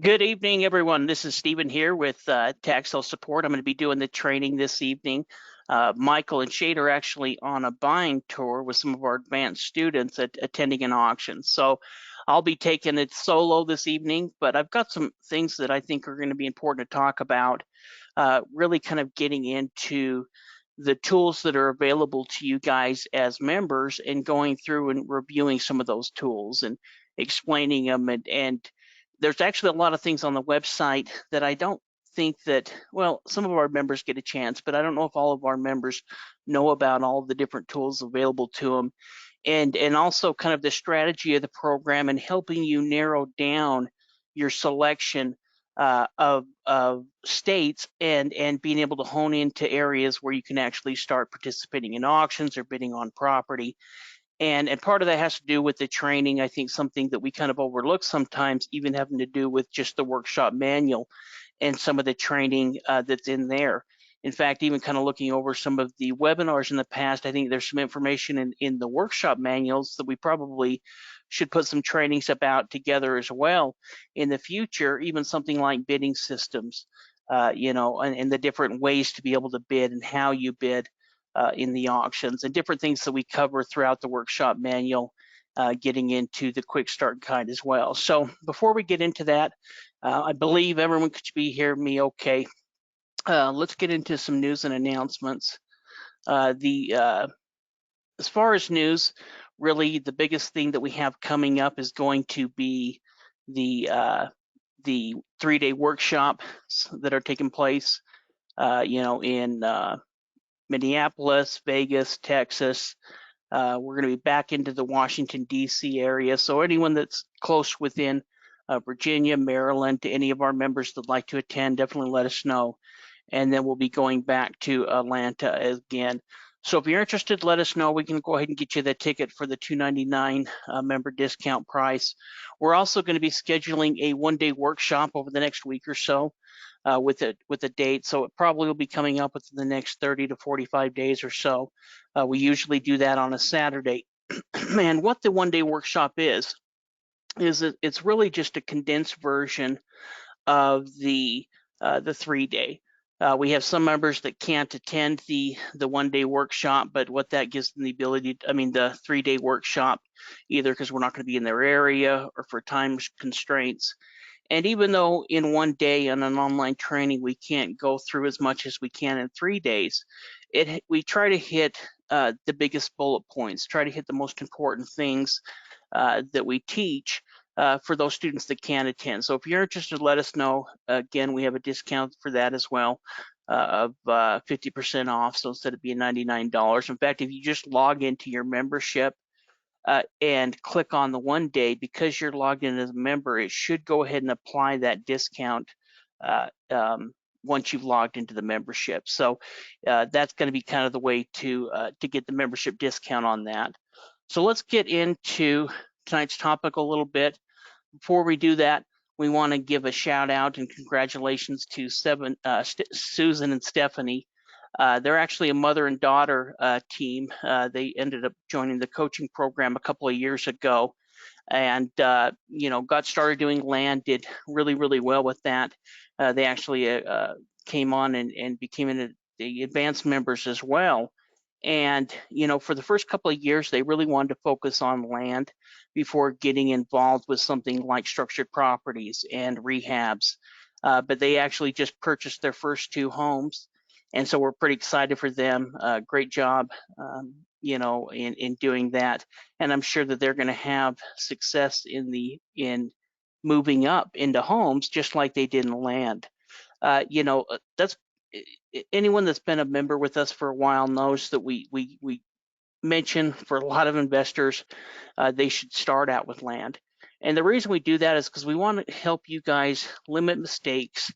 Good evening, everyone. This is Stephen here with Tax Sale Support. I'm going to be doing the training this evening. Michael and Shade are actually on a buying tour with some of our advanced students attending an auction. So I'll be taking it solo this evening, but I've got some things that I think are going to be important to talk about, really kind of getting into the tools that are available to you guys as members and going through and reviewing some of those tools and explaining them and there's actually a lot of things on the website that I don't think that, well, some of our members get a chance, but I don't know if all of our members know about all of the different tools available to them. And also kind of the strategy of the program and helping you narrow down your selection of states and being able to hone into areas where you can actually start participating in auctions or bidding on property. And part of that has to do with the training. I think something that we kind of overlook sometimes, even having to do with just the workshop manual and some of the training that's in there. In fact, even kind of looking over some of the webinars in the past, I think there's some information in the workshop manuals that we probably should put some trainings about together as well in the future, even something like bidding systems, and the different ways to be able to bid and how you bid in the auctions and different things that we cover throughout the workshop manual, getting into the quick start guide as well. So before we get into that, I believe everyone could be hearing me okay. Let's get into some news and announcements. As far as news, really the biggest thing that we have coming up is going to be the 3-day workshops that are taking place, in Minneapolis, Vegas, Texas. We're going to be back into the Washington, D.C. area. So anyone that's close within Virginia, Maryland, to any of our members that'd like to attend, definitely let us know. And then we'll be going back to Atlanta again. So if you're interested, let us know. We can go ahead and get you the ticket for the $299 member discount price. We're also going to be scheduling a one-day workshop over the next week or so with a date. So it probably will be coming up within the next 30 to 45 days or so. We usually do that on a Saturday. And what the one-day workshop is it's really just a condensed version of the 3-day. We have some members that can't attend the one-day workshop, but what that gives them the ability, the 3-day workshop, either because we're not going to be in their area or for time constraints. And even though in one day on an online training we can't go through as much as we can in 3 days, we try to hit the biggest bullet points, try to hit the most important things that we teach for those students that can't attend. So if you're interested, let us know. Again, we have a discount for that as well of 50% off. So instead of being $99, in fact, if you just log into your membership and click on the one day, because you're logged in as a member, it should go ahead and apply that discount once you've logged into the membership. So that's going to be kind of the way to get the membership discount on that. So let's get into tonight's topic a little bit. Before we do that, we want to give a shout out and congratulations to Susan and Stephanie. They're actually a mother and daughter team. They ended up joining the coaching program a couple of years ago and got started doing land, did really, really well with that. They actually came on and became the advanced members as well. And, for the first couple of years, they really wanted to focus on land before getting involved with something like structured properties and rehabs. But they actually just purchased their first 2 homes. And so we're pretty excited for them. Great job, in doing that. And I'm sure that they're going to have success in moving up into homes just like they did in land. That's anyone that's been a member with us for a while knows that we mention for a lot of investors they should start out with land. And the reason we do that is because we want to help you guys limit mistakes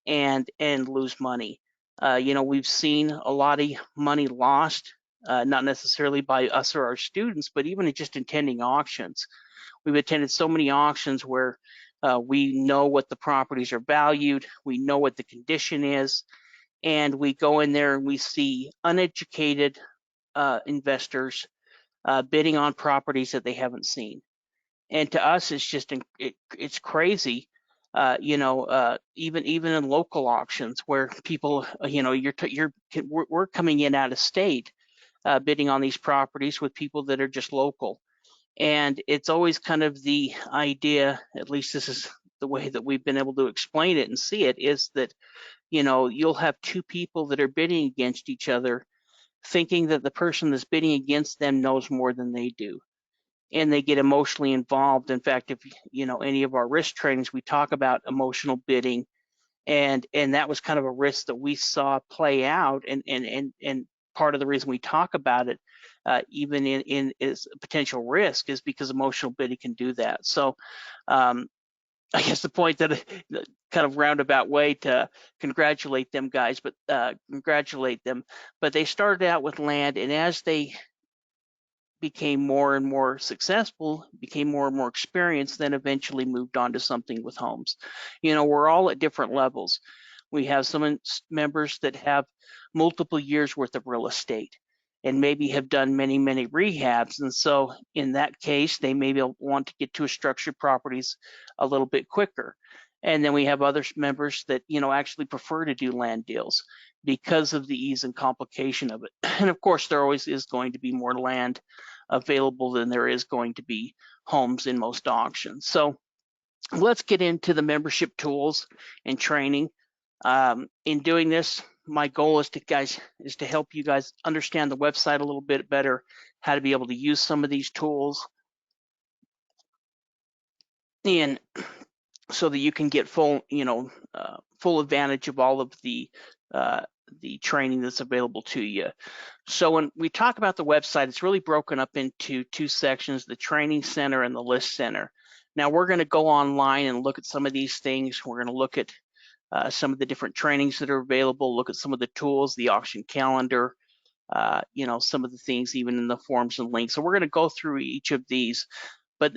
and lose money. We've seen a lot of money lost, not necessarily by us or our students, but even just attending auctions. We've attended so many auctions where we know what the properties are valued, we know what the condition is, and we go in there and we see uneducated investors bidding on properties that they haven't seen. And to us, it's just it's crazy Even in local auctions where people, we're coming in out of state, bidding on these properties with people that are just local. And it's always kind of the idea, at least this is the way that we've been able to explain it and see it, is that, you'll have two people that are bidding against each other, thinking that the person that's bidding against them knows more than they do. And they get emotionally involved. In fact, if any of our risk trainings, we talk about emotional bidding, and that was kind of a risk that we saw play out, and part of the reason we talk about it, even in is a potential risk, is because emotional bidding can do that. So I guess the point that kind of roundabout way to congratulate them guys, but they started out with land, and as they became more and more successful, became more and more experienced, then eventually moved on to something with homes. We're all at different levels. We have some members that have multiple years worth of real estate and maybe have done many, many rehabs. And so in that case, they maybe want to get to a structured properties a little bit quicker. And then we have other members that, actually prefer to do land deals because of the ease and complication of it. And of course, there always is going to be more land available than there is going to be homes in most auctions. So let's get into the membership tools and training. In doing this, my goal is to help you guys understand the website a little bit better, how to be able to use some of these tools, and so that you can get full advantage of all of the training that's available to you. So when we talk about the website, it's really broken up into two sections, the training center and the list center. Now we're going to go online and look at some of these things. We're going to look at some of the different trainings that are available, look at some of the tools, the auction calendar, some of the things even in the forms and links. So we're going to go through each of these, but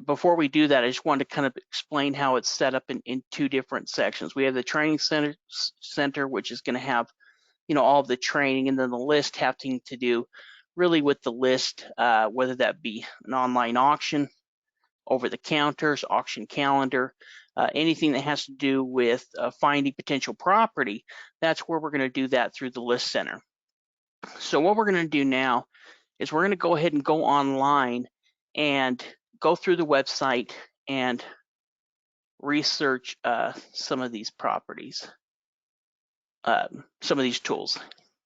before we do that, I just wanted to kind of explain how it's set up in two different sections. We have the training center, which is going to have, all of the training, and then the list having to do really with the list, whether that be an online auction, over the counters, auction calendar, anything that has to do with finding potential property. That's where we're going to do that through the list center. So what we're going to do now is we're going to go ahead and go online and go through the website and research some of these properties, some of these tools.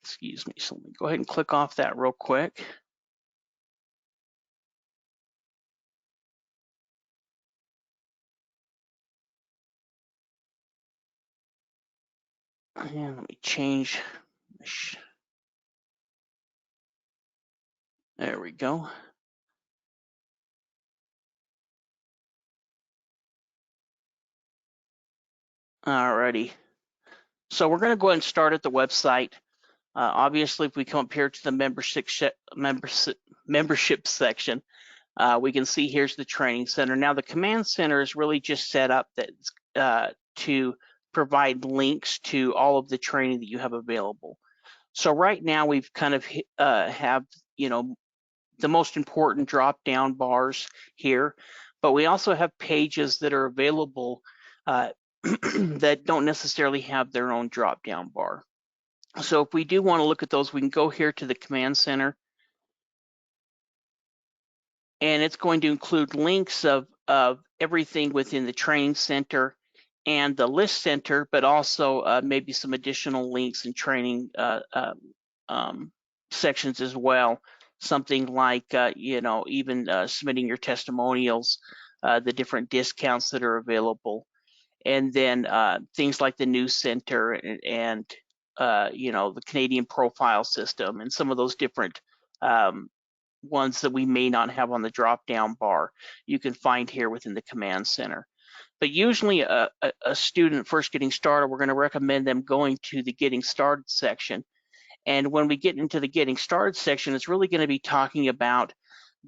Excuse me. So let me go ahead and click off that real quick. And let me change. There we go. Alrighty. So we're going to go ahead and start at the website. Obviously, if we come up here to the membership section, we can see here's the training center. Now the command center is really just set up that to provide links to all of the training that you have available. So right now we've kind of have the most important drop down bars here, but we also have pages that are available that don't necessarily have their own drop down bar. So if we do want to look at those, we can go here to the command center, and it's going to include links of everything within the training center and the list center, but also maybe some additional links and training sections as well. Something like, even submitting your testimonials, the different discounts that are available, and then things like the news center and the Canadian profile system, and some of those different ones that we may not have on the drop down bar, you can find here within the command center. But usually a student first getting started, we're going to recommend them going to the getting started section. And when we get into the getting started section, it's really going to be talking about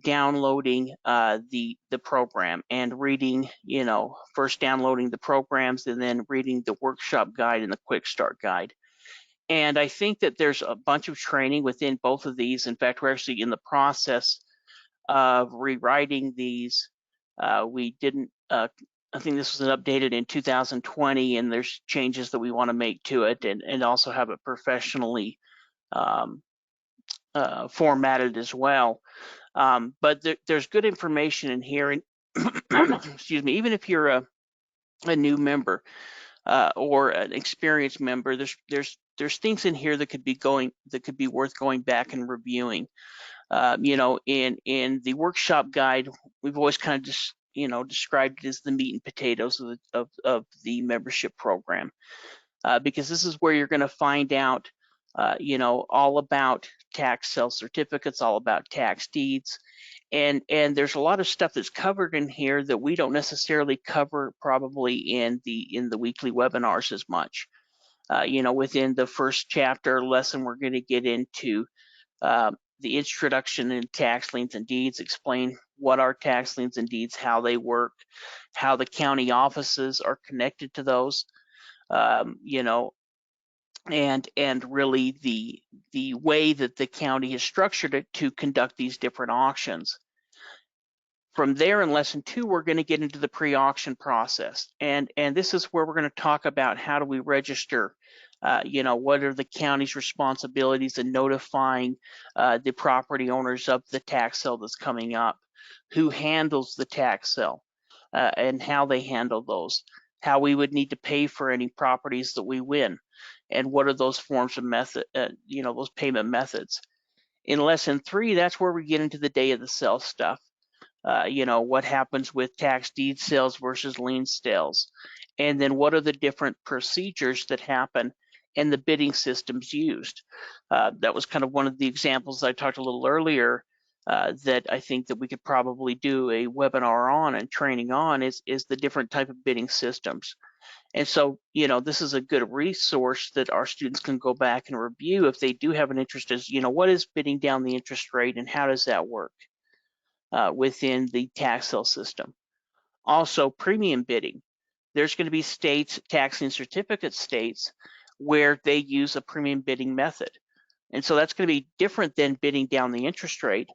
downloading the program and reading, first downloading the programs and then reading the workshop guide and the quick start guide. And I think that there's a bunch of training within both of these. In fact, we're actually in the process of rewriting these. We didn't I think this was updated in 2020, and there's changes that we want to make to it, and also have it professionally formatted as well. But there's good information in here, and excuse me, even if you're a new member or an experienced member, there's things in here that could be worth going back and reviewing. You know, in the workshop guide, we've always kind of just described it as the meat and potatoes of the membership program, because this is where you're going to find out all about tax sale certificates, all about tax deeds, and there's a lot of stuff that's covered in here that we don't necessarily cover probably in the weekly webinars as much. Within the first chapter lesson, we're going to get into the introduction in tax liens and deeds, explain what are tax liens and deeds, how they work, how the county offices are connected to those, and really the way that the county has structured it to conduct these different auctions. From there, in lesson 2, we're going to get into the pre-auction process, and this is where we're going to talk about how do we register. What are the county's responsibilities in notifying the property owners of the tax sale that's coming up, who handles the tax sale, and how they handle those, how we would need to pay for any properties that we win, and what are those forms of method, those payment methods. In lesson 3, that's where we get into the day of the sale stuff. What happens with tax deed sales versus lien sales, and then what are the different procedures that happen and the bidding systems used. That was kind of one of the examples I talked a little earlier that I think that we could probably do a webinar on and training on is the different type of bidding systems. And so, this is a good resource that our students can go back and review if they do have an interest as, what is bidding down the interest rate and how does that work within the tax sale system. Also, premium bidding. There's going to be states, tax lien certificate states, where they use a premium bidding method. And so that's going to be different than bidding down the interest rate.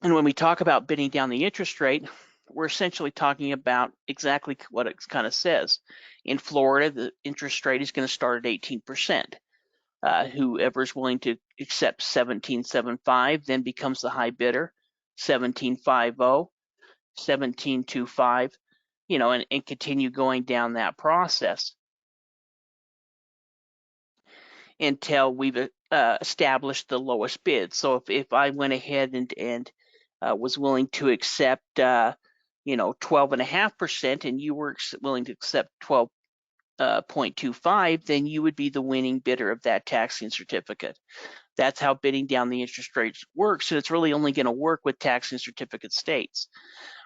And when we talk about bidding down the interest rate, we're essentially talking about exactly what it kind of says. In Florida, the interest rate is going to start at 18%. Whoever's willing to accept 17.75 then becomes the high bidder, 17.50, 17.25, and continue going down that process until we've established the lowest bid. So if I went ahead and was willing to accept 12.5%, and you were willing to accept 12.25, then you would be the winning bidder of that tax lien certificate. That's how bidding down the interest rates works. So it's really only going to work with tax lien certificate states.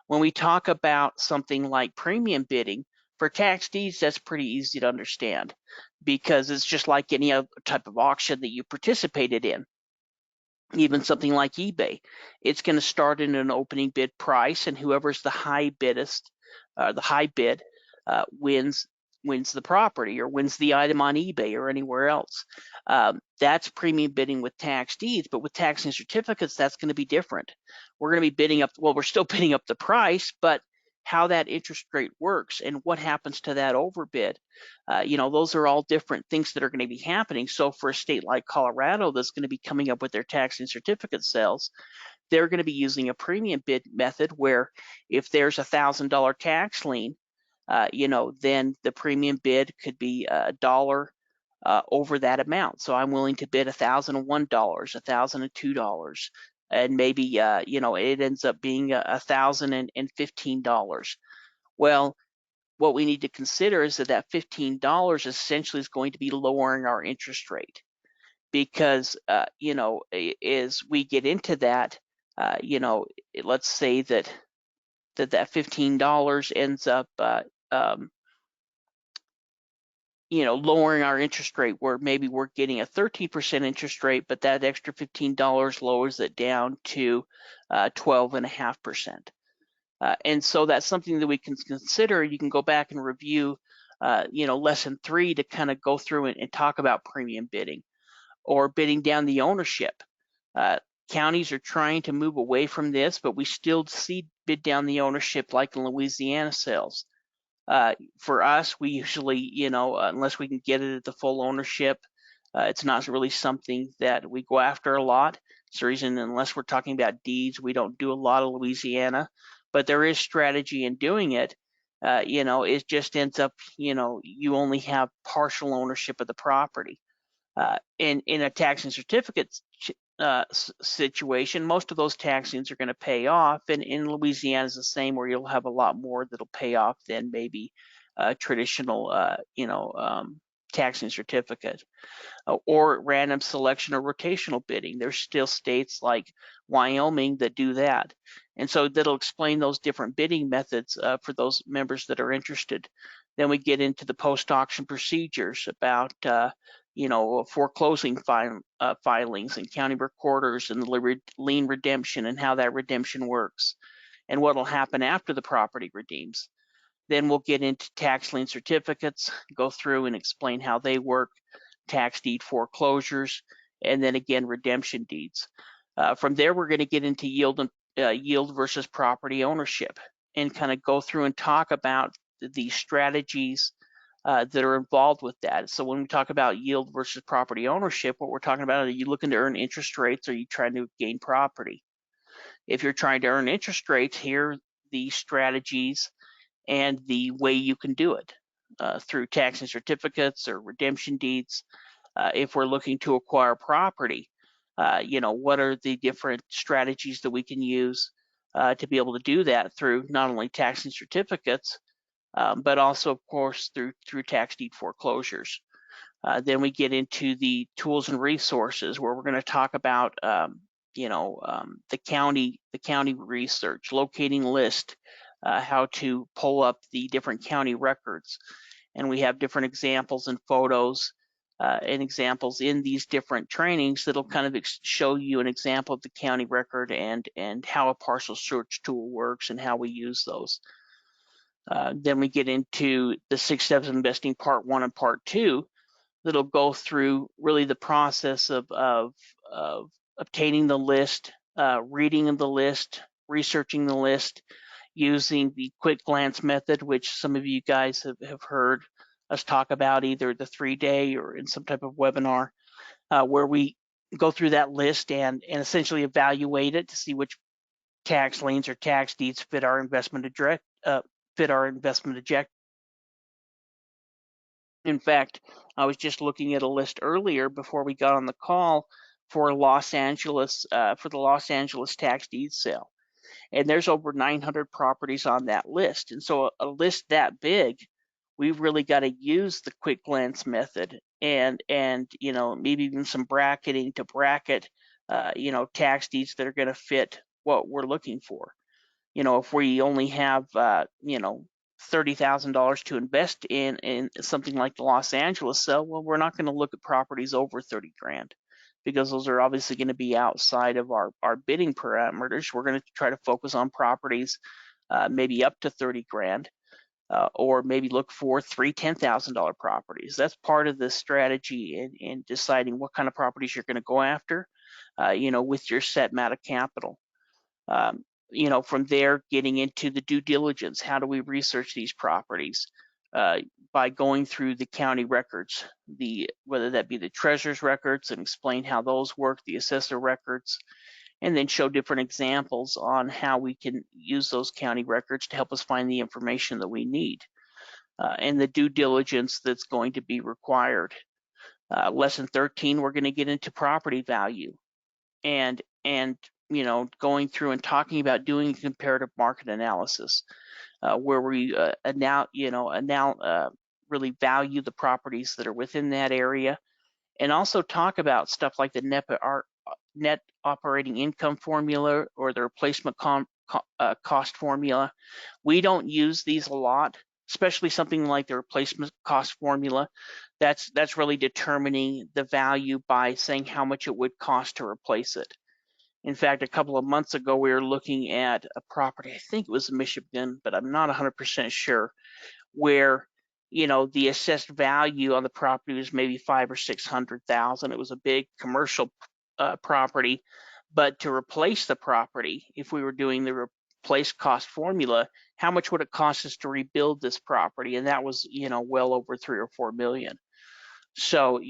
When we talk about something like premium bidding for tax deeds, that's pretty easy to understand because it's just like any other type of auction that you participated in. Even something like eBay, it's going to start in an opening bid price, and whoever's the high bid wins the property or wins the item on eBay or anywhere else. That's premium bidding with tax deeds, but with tax lien certificates, that's going to be different. We're going to be bidding up, well, we're still bidding up the price, but how that interest rate works and what happens to that overbid, those are all different things that are going to be happening. So for a state like Colorado that's going to be coming up with their tax lien certificate sales, they're going to be using a premium bid method where if there's $1,000 tax lien, then the premium bid could be $1 over that amount. So I'm willing to bid $1,001, $1,002, and maybe it ends up being $1,015. Well, what we need to consider is that $15 essentially is going to be lowering our interest rate, because as we get into that, let's say that $15 ends up lowering our interest rate, where maybe we're getting a 13% interest rate, but that extra $15 lowers it down to 12.5%. And so that's something that we can consider. You can go back and review, lesson 3 to kind of go through and talk about premium bidding or bidding down the ownership. Counties are trying to move away from this, but we still see bid down the ownership like in Louisiana sales. For us, we usually, unless we can get it at the full ownership, it's not really something that we go after a lot. It's the reason, unless we're talking about deeds, we don't do a lot of Louisiana, but there is strategy in doing it. It just ends up, you only have partial ownership of the property. In a taxing certificate situation, most of those taxings are going to pay off, and in Louisiana is the same, where you'll have a lot more that'll pay off than maybe a traditional, taxing certificate. Or random selection or rotational bidding. There's still states like Wyoming that do that. And so that'll explain those different bidding methods for those members that are interested. Then we get into the post-auction procedures about foreclosing filings and county recorders and the lien redemption and how that redemption works and what will happen after the property redeems. Then we'll get into tax lien certificates, go through and explain how they work, tax deed foreclosures, and then again, redemption deeds. From there, we're going to get into yield versus property ownership and kind of go through and talk about the strategies that are involved with that. So when we talk about yield versus property ownership, what we're talking about, are you looking to earn interest rates or are you trying to gain property? If you're trying to earn interest rates, here are the strategies and the way you can do it through taxing certificates or redemption deeds. If we're looking to acquire property, what are the different strategies that we can use to be able to do that through not only taxing certificates, but also, of course, through tax deed foreclosures. Then we get into the tools and resources, where we're going to talk about the county research, locating list, how to pull up the different county records. And we have different examples and photos and examples in these different trainings that'll kind of show you an example of the county record and how a parcel search tool works and how we use those. Then we get into the 6 steps of investing, part 1 and part 2, that'll go through really the process of obtaining the list, reading the list, researching the list, using the quick glance method, which some of you guys have heard us talk about either the 3-day or in some type of webinar, where we go through that list and essentially evaluate it to see which tax liens or tax deeds fit our investment objective. In fact, I was just looking at a list earlier before we got on the call for Los Angeles, for the Los Angeles tax deed sale. And there's over 900 properties on that list. And so a list that big, we've really got to use the quick glance method and maybe even some bracketing to bracket, tax deeds that are going to fit what we're looking for. If we only have, $30,000 to invest in something like the Los Angeles sale, well, we're not going to look at properties over 30 grand because those are obviously going to be outside of our bidding parameters. We're going to try to focus on properties maybe up to 30 grand or maybe look for 3 $10,000 properties. That's part of the strategy in deciding what kind of properties you're going to go after, with your set amount of capital. From there, getting into the due diligence. How do we research these properties? By going through the county records, whether that be the treasurer's records and explain how those work, the assessor records, and then show different examples on how we can use those county records to help us find the information that we need. And the due diligence that's going to be required. Lesson 13, we're going to get into property value and going through and talking about doing a comparative market analysis, where we really value the properties that are within that area, and also talk about stuff like the net operating income formula or the replacement cost formula. We don't use these a lot, especially something like the replacement cost formula. That's really determining the value by saying how much it would cost to replace it. In fact, a couple of months ago, we were looking at a property, I think it was in Michigan, but I'm not 100% sure, where the assessed value on the property was maybe $500,000 or $600,000. It was a big commercial property, But to replace the property, if we were doing the replace cost formula, how much would it cost us to rebuild this property? And that was, well over 3 or 4 million. So,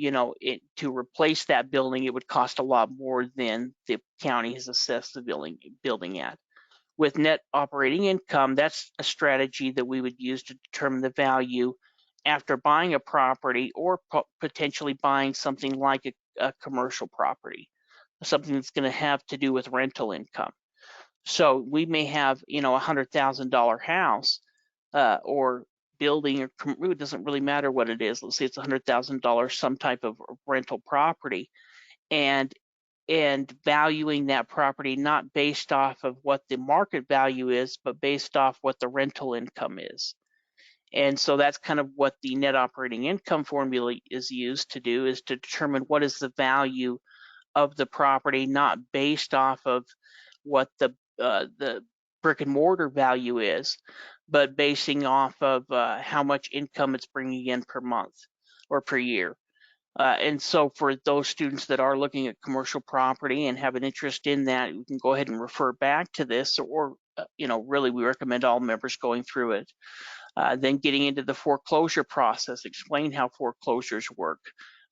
to replace that building, it would cost a lot more than the county has assessed the building at. With net operating income, that's a strategy that we would use to determine the value after buying a property or potentially buying something like a commercial property, something that's going to have to do with rental income. So we may have, a $100,000 house or building, or it doesn't really matter what it is. Let's say it's $100,000, some type of rental property, and valuing that property not based off of what the market value is, but based off what the rental income is. And so that's kind of what the net operating income formula is used to do, is to determine what is the value of the property, not based off of what the brick and mortar value is, but basing off of how much income it's bringing in per month or per year. And so for those students that are looking at commercial property and have an interest in that, we can go ahead and refer back to this, or, really we recommend all members going through it. Then getting into the foreclosure process, explain how foreclosures work,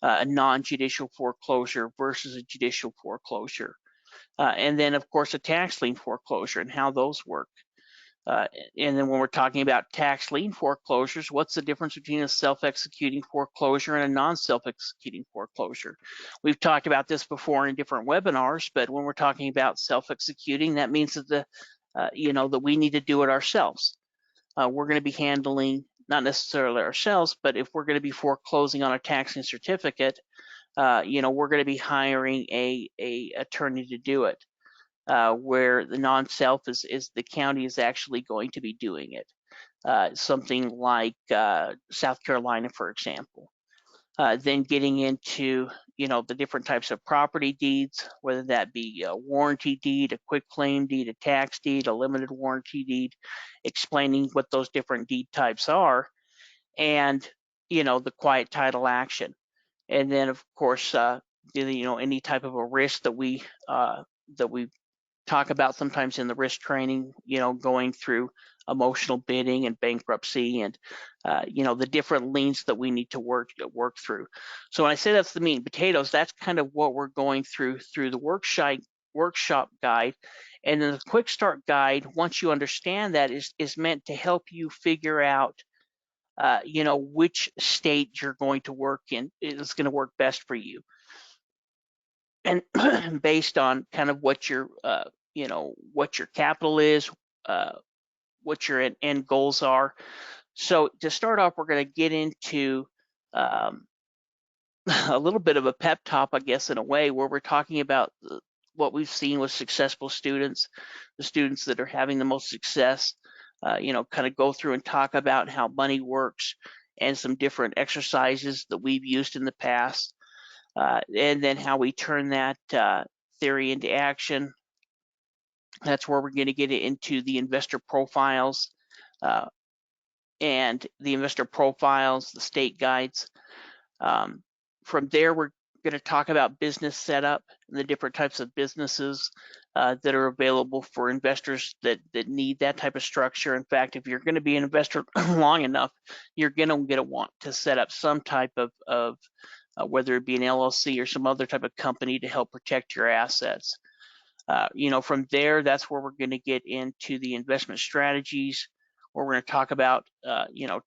a non-judicial foreclosure versus a judicial foreclosure. And then of course a tax lien foreclosure and how those work. And then when we're talking about tax lien foreclosures, what's the difference between a self-executing foreclosure and a non-self-executing foreclosure? We've talked about this before in different webinars, but when we're talking about self-executing, that means that that we need to do it ourselves. We're going to be handling, not necessarily ourselves, but if we're going to be foreclosing on a tax lien certificate, we're going to be hiring a attorney to do it. Where the non-self is the county is actually going to be doing it. Something like South Carolina, for example. Then getting into, the different types of property deeds, whether that be a warranty deed, a quitclaim deed, a tax deed, a limited warranty deed, explaining what those different deed types are, and, the quiet title action. And then, of course, any type of a risk that we talk about sometimes in the risk training, going through emotional bidding and bankruptcy and, the different liens that we need to work through. So when I say that's the meat and potatoes, that's kind of what we're going through the workshop guide. And then the quick start guide, once you understand that, is meant to help you figure out, which state you're going to work in is going to work best for you. And based on kind of what your what your capital is, what your end goals are. So to start off, we're going to get into a little bit of a pep talk, I guess, in a way, where we're talking about what we've seen with successful students, the students that are having the most success, kind of go through and talk about how money works and some different exercises that we've used in the past. And then how we turn that theory into action. That's where we're going to get into the investor profiles and the investor profiles, the state guides. From there, we're going to talk about business setup and the different types of businesses that are available for investors that need that type of structure. In fact, if you're going to be an investor long enough, you're going to want to set up some type of whether it be an LLC or some other type of company to help protect your assets. From there, that's where we're going to get into the investment strategies, where we're going to talk about,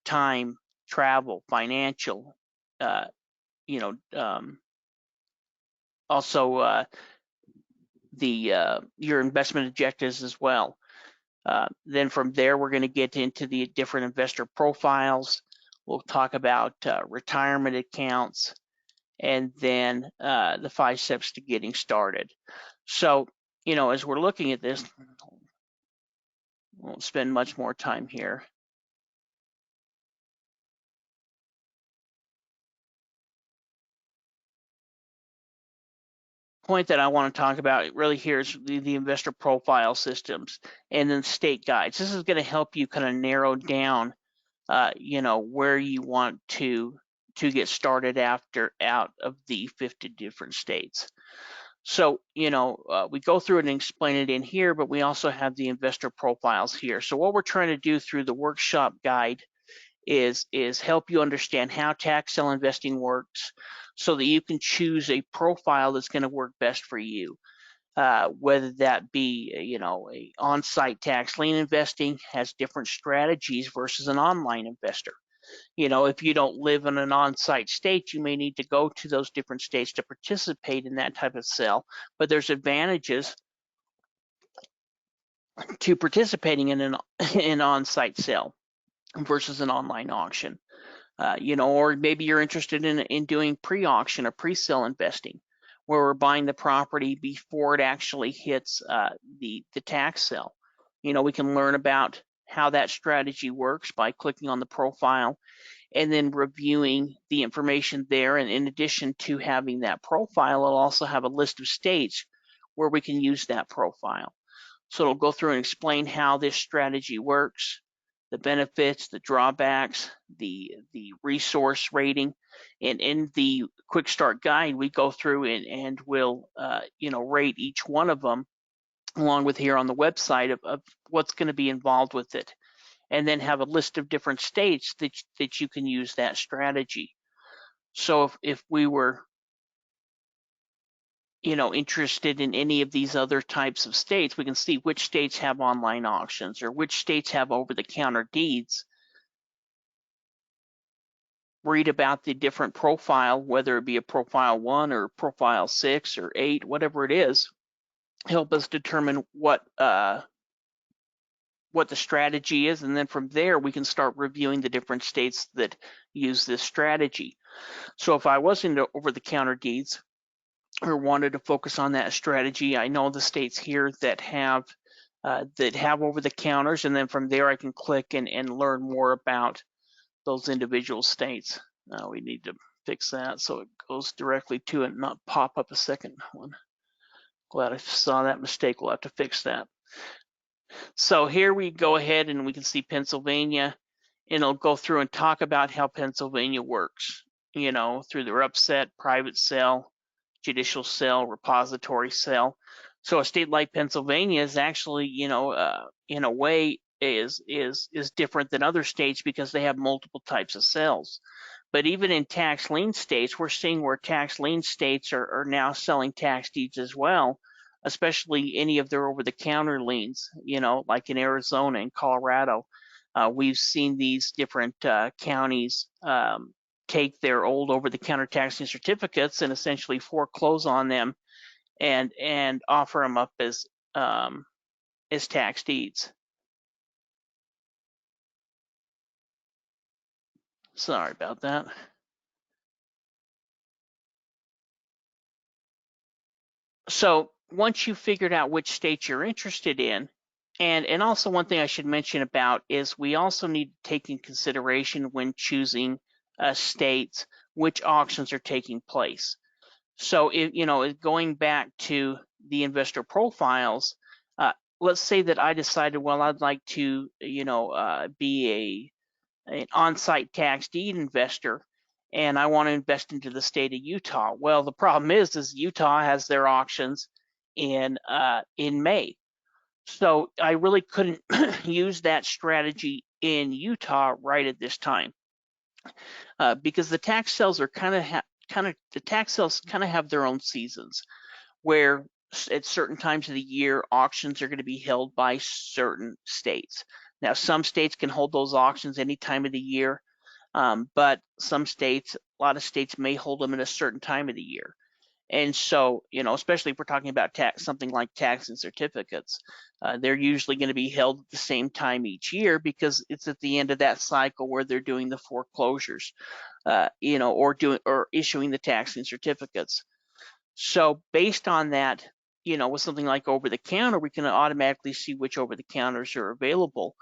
time, travel, financial, also your investment objectives as well. Then from there, we're going to get into the different investor profiles. We'll talk about retirement accounts, and then the 5 steps to getting started. So, as we're looking at this, won't spend much more time here. Point that I want to talk about really here is the investor profile systems and then state guides. This is going to help you kind of narrow down, where you want to get started out of the 50 different states. So, we go through it and explain it in here, but we also have the investor profiles here. So what we're trying to do through the workshop guide is help you understand how tax sale investing works so that you can choose a profile that's going to work best for you. Whether that be, a on-site tax lien investing has different strategies versus an online investor. If you don't live in an on-site state, you may need to go to those different states to participate in that type of sale, but there's advantages to participating in an on-site sale versus an online auction. Or maybe you're interested in doing pre-auction or pre-sale investing, where we're buying the property before it actually hits the tax sale. We can learn about how that strategy works by clicking on the profile and then reviewing the information there. And in addition to having that profile, it'll also have a list of states where we can use that profile. So it'll go through and explain how this strategy works, the benefits, the drawbacks, the resource rating. And in the quick start guide, we go through and we'll rate each one of them, along with here on the website of what's going to be involved with it, and then have a list of different states that you can use that strategy. So if we were interested in any of these other types of states, we can see which states have online auctions or which states have over-the-counter deeds. Read about the different profile, whether it be a profile 1 or profile 6 or 8, whatever it is, help us determine what the strategy is, and then from there we can start reviewing the different states that use this strategy. So if I was into over-the-counter deeds or wanted to focus on that strategy, I know the states here that have over-the-counters, and then from there I can click and learn more about those individual states. We need to fix that so it goes directly to it and not pop up a second one. Glad I saw that mistake. We'll have to fix that. So here we go ahead and we can see Pennsylvania, and it'll go through and talk about how Pennsylvania works, through their upset, private sale, judicial sale, repository sale. So a state like Pennsylvania is actually, in a way, is different than other states because they have multiple types of sales. But even in tax lien states, we're seeing where tax lien states are now selling tax deeds as well, especially any of their over-the-counter liens, like in Arizona and Colorado. We've seen these different counties take their old over-the-counter tax lien certificates and essentially foreclose on them and offer them up as tax deeds. Sorry about that. So once you've figured out which states you're interested in, and also one thing I should mention about is we also need to take in consideration when choosing states which auctions are taking place. So going back to the investor profiles, let's say that I decided, well, I'd like to be an on-site tax deed investor, and I want to invest into the state of Utah. Well, the problem is Utah has their auctions in May. So I really couldn't use that strategy in Utah right at this time because the tax sales are kind of have their own seasons, where at certain times of the year auctions are going to be held by certain states. Now, some states can hold those auctions any time of the year, but some states, a lot of states may hold them at a certain time of the year. And so, especially if we're talking about something like tax and certificates, they're usually going to be held at the same time each year because it's at the end of that cycle where they're doing the foreclosures, or issuing the tax and certificates. So based on that, with something like over-the-counter, we can automatically see which over-the-counters are available.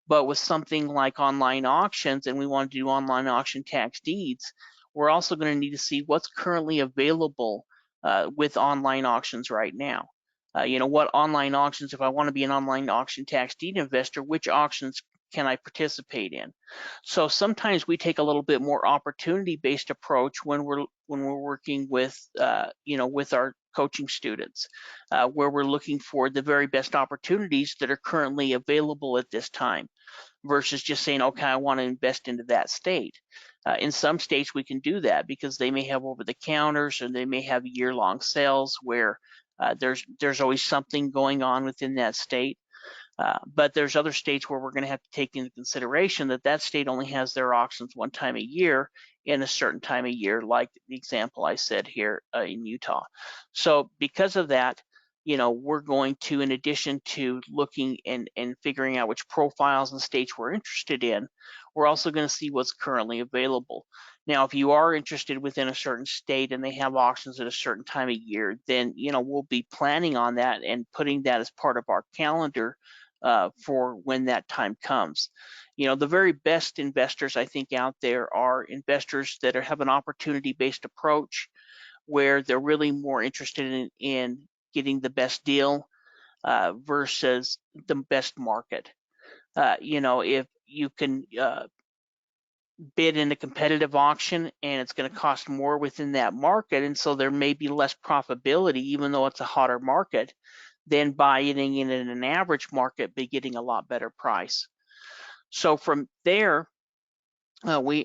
But with something like online auctions, and we want to do online auction tax deeds, we're also going to need to see what's currently available with online auctions right now. What online auctions, if I want to be an online auction tax deed investor, which auctions can I participate in? So sometimes we take a little bit more opportunity-based approach when we're working with with our coaching students, where we're looking for the very best opportunities that are currently available at this time, versus just saying, okay, I want to invest into that state. In some states, we can do that because they may have over-the-counters, or they may have year-long sales where there's always something going on within that state. But there's other states where we're going to have to take into consideration that that state only has their auctions one time a year in a certain time of year, like the example I said here in Utah. So because of that, we're going to, in addition to looking and figuring out which profiles and states we're interested in, we're also going to see what's currently available. Now, if you are interested within a certain state and they have auctions at a certain time of year, then we'll be planning on that and putting that as part of our calendar for when that time comes. The very best investors I think out there are investors that have an opportunity-based approach, where they're really more interested in getting the best deal versus the best market. If you can bid in a competitive auction and it's going to cost more within that market, and so there may be less profitability even though it's a hotter market, than buying in an average market but getting a lot better price. So from there, you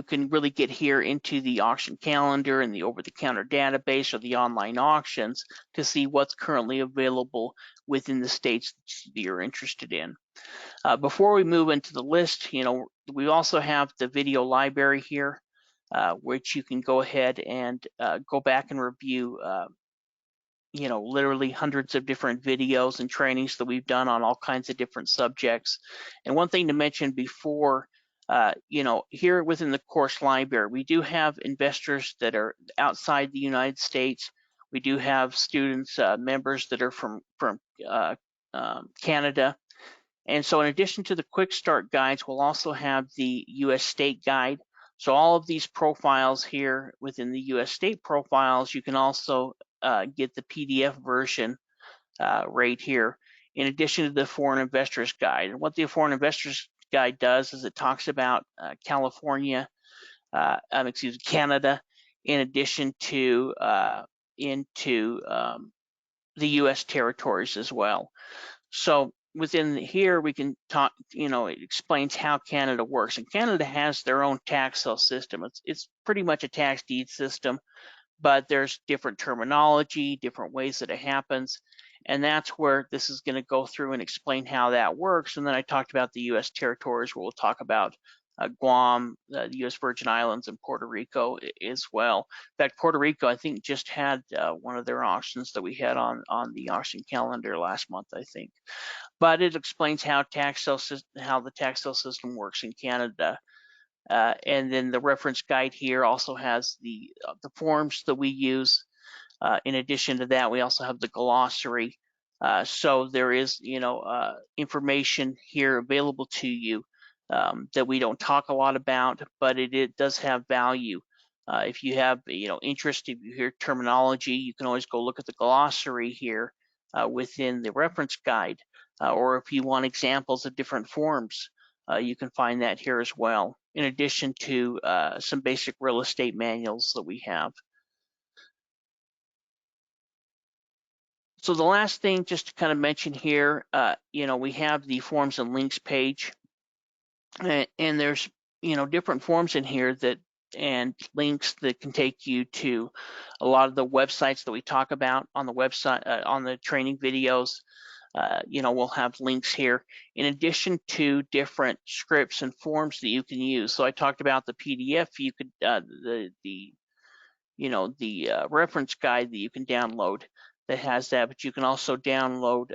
can really get here into the auction calendar and the over-the-counter database or the online auctions to see what's currently available within the states that you're interested in. Before we move into the list, we also have the video library here, which you can go ahead and go back and review literally hundreds of different videos and trainings that we've done on all kinds of different subjects. And one thing to mention before, here within the course library, we do have investors that are outside the United States. We do have students, members that are from Canada. And so in addition to the quick start guides, we'll also have the US state guide. So all of these profiles here within the US state profiles, you can also get the PDF version right here, in addition to the foreign investors guide. And what the foreign investors guide does is it talks about Canada, in addition to into the US territories as well. So within here, we can talk, it explains how Canada works. And Canada has their own tax sale system. It's pretty much a tax deed system, but there's different terminology, different ways that it happens. And that's where this is going to go through and explain how that works. And then I talked about the US territories, where we'll talk about Guam, the US Virgin Islands, and Puerto Rico as well. In fact, Puerto Rico, I think, just had one of their auctions that we had on the auction calendar last month, I think. But it explains how the tax sale system works in Canada. And then the reference guide here also has the forms that we use. In addition to that, we also have the glossary. So there is, information here available to you that we don't talk a lot about, but it does have value. If you have, interest, if you hear terminology, you can always go look at the glossary here within the reference guide. Or if you want examples of different forms, you can find that here as well, in addition to some basic real estate manuals that we have. So the last thing just to kind of mention here, we have the forms and links page, and there's different forms in here and links that can take you to a lot of the websites that we talk about on the website, on the training videos. We'll have links here in addition to different scripts and forms that you can use. So I talked about the PDF. You could the reference guide that you can download that has that, but you can also download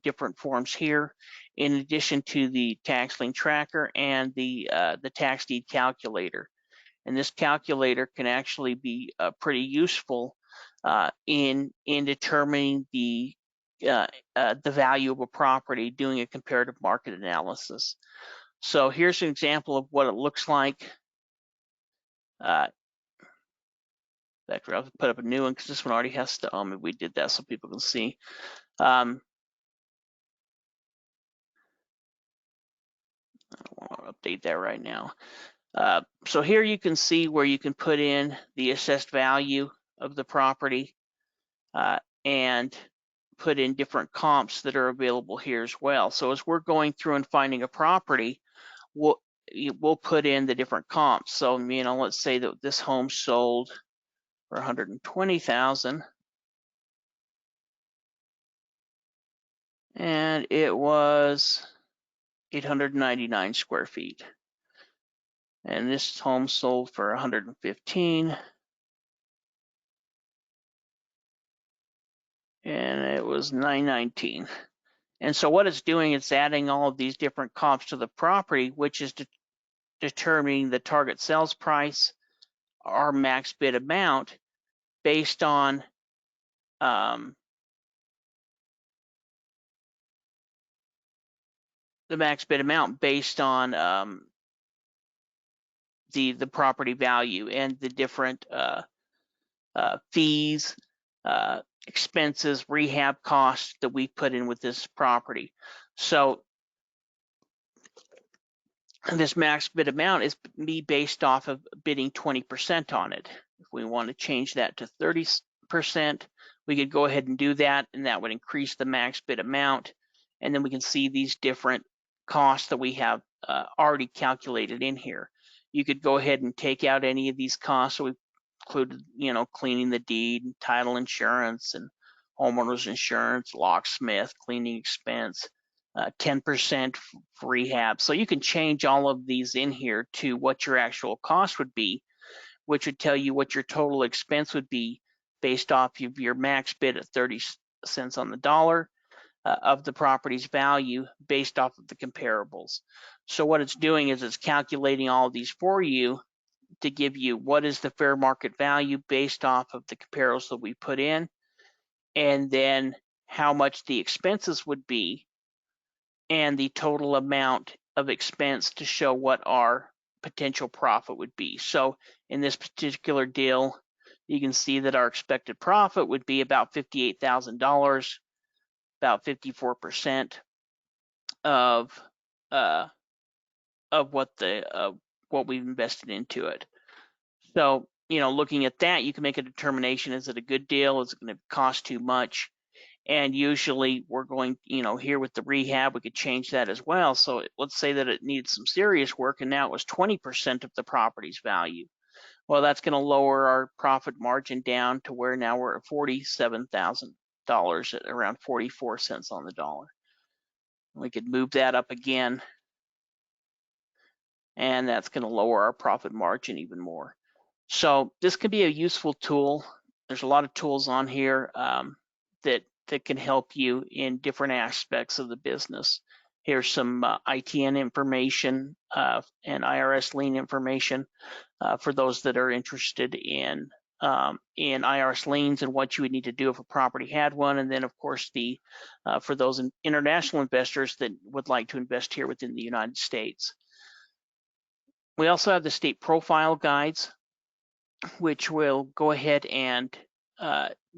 different forms here, in addition to the tax lien tracker and the tax deed calculator. And this calculator can actually be pretty useful in determining the value of a property, doing a comparative market analysis. So here's an example of what it looks like. I'll put up a new one because this one already has to, we did that so people can see. won't update that right now. So here you can see where you can put in the assessed value of the property and put in different comps that are available here as well. So as we're going through and finding a property, we'll put in the different comps. So, you know, let's say that this home sold for $120,000 and it was 899 square feet. And this home sold for 115 and it was 919. And so what it's doing is adding all of these different comps to the property, which is determining the target sales price, our max bid amount, based on the max bid amount based on the property value and the different fees, expenses, rehab costs that we put in with this property. So this max bid amount is me based off of bidding 20% on it. If we want to change that to 30%, we could go ahead and do that, and that would increase the max bid amount. And then we can see these different costs that we have already calculated in here. You could go ahead and take out any of these costs. So we included, you know, cleaning the deed, title insurance, and homeowners insurance, locksmith, cleaning expense, 10% for rehab. So you can change all of these in here to what your actual cost would be, which would tell you what your total expense would be based off of your max bid at 30 cents on the dollar of the property's value based off of the comparables. So what it's doing is it's calculating all of these for you to give you what is the fair market value based off of the comparables that we put in, and then how much the expenses would be and the total amount of expense to show what our potential profit would be. So in this particular deal, you can see that our expected profit would be about $58,000, about 54% of what we've invested into it. So, you know, looking at that, you can make a determination: is it a good deal? Is it going to cost too much? And usually we're going, you know, here with the rehab, we could change that as well. So let's say that it needs some serious work and now it was 20% of the property's value. Well, that's going to lower our profit margin down to where now we're at $47,000 at around 44 cents on the dollar. We could move that up again, and that's going to lower our profit margin even more. So this could be a useful tool. There's a lot of tools on here that can help you in different aspects of the business. Here's some ITN information and IRS lien information for those that are interested in IRS liens and what you would need to do if a property had one. And then, of course, for those international investors that would like to invest here within the United States. We also have the state profile guides, which will go ahead and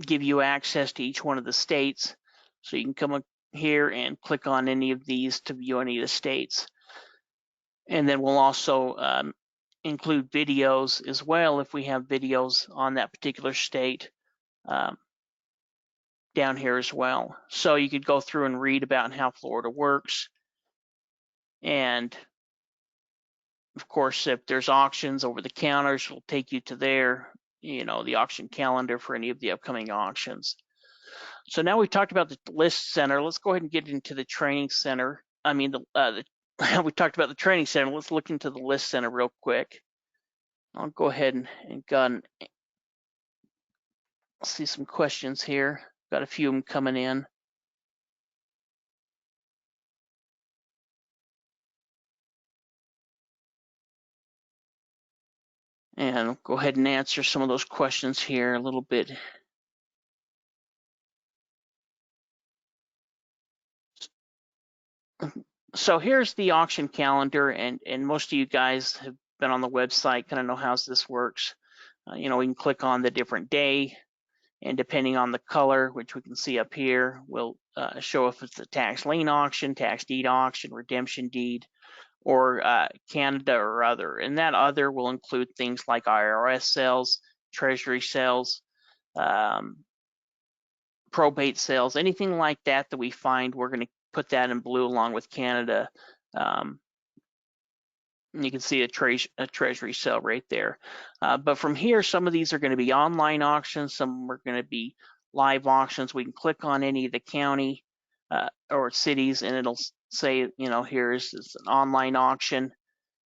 give you access to each one of the states. So you can come up here and click on any of these to view any of the states. And then we'll also include videos as well if we have videos on that particular state down here as well. So you could go through and read about how Florida works. And of course, if there's auctions over the counters, it'll take you to there, you know, the auction calendar for any of the upcoming auctions. So now we've talked about the list center. Let's go ahead and get into the training center. I mean, we talked about the training center. Let's look into the list center real quick. I'll go ahead and see some questions here. Got a few of them coming in. And I'll go ahead and answer some of those questions here a little bit. So here's the auction calendar, and most of you guys have been on the website, kind of know how this works. You know, we can click on the different day, and depending on the color, which we can see up here, will show if it's a tax lien auction, tax deed auction, redemption deed, or Canada or other. And that other will include things like IRS sales, treasury sales, probate sales, anything like that we find, we're going to put that in blue along with Canada. You can see a treasury sale right there. But from here, some of these are going to be online auctions, some are going to be live auctions. We can click on any of the county or cities, and it'll say, you know, here's an online auction,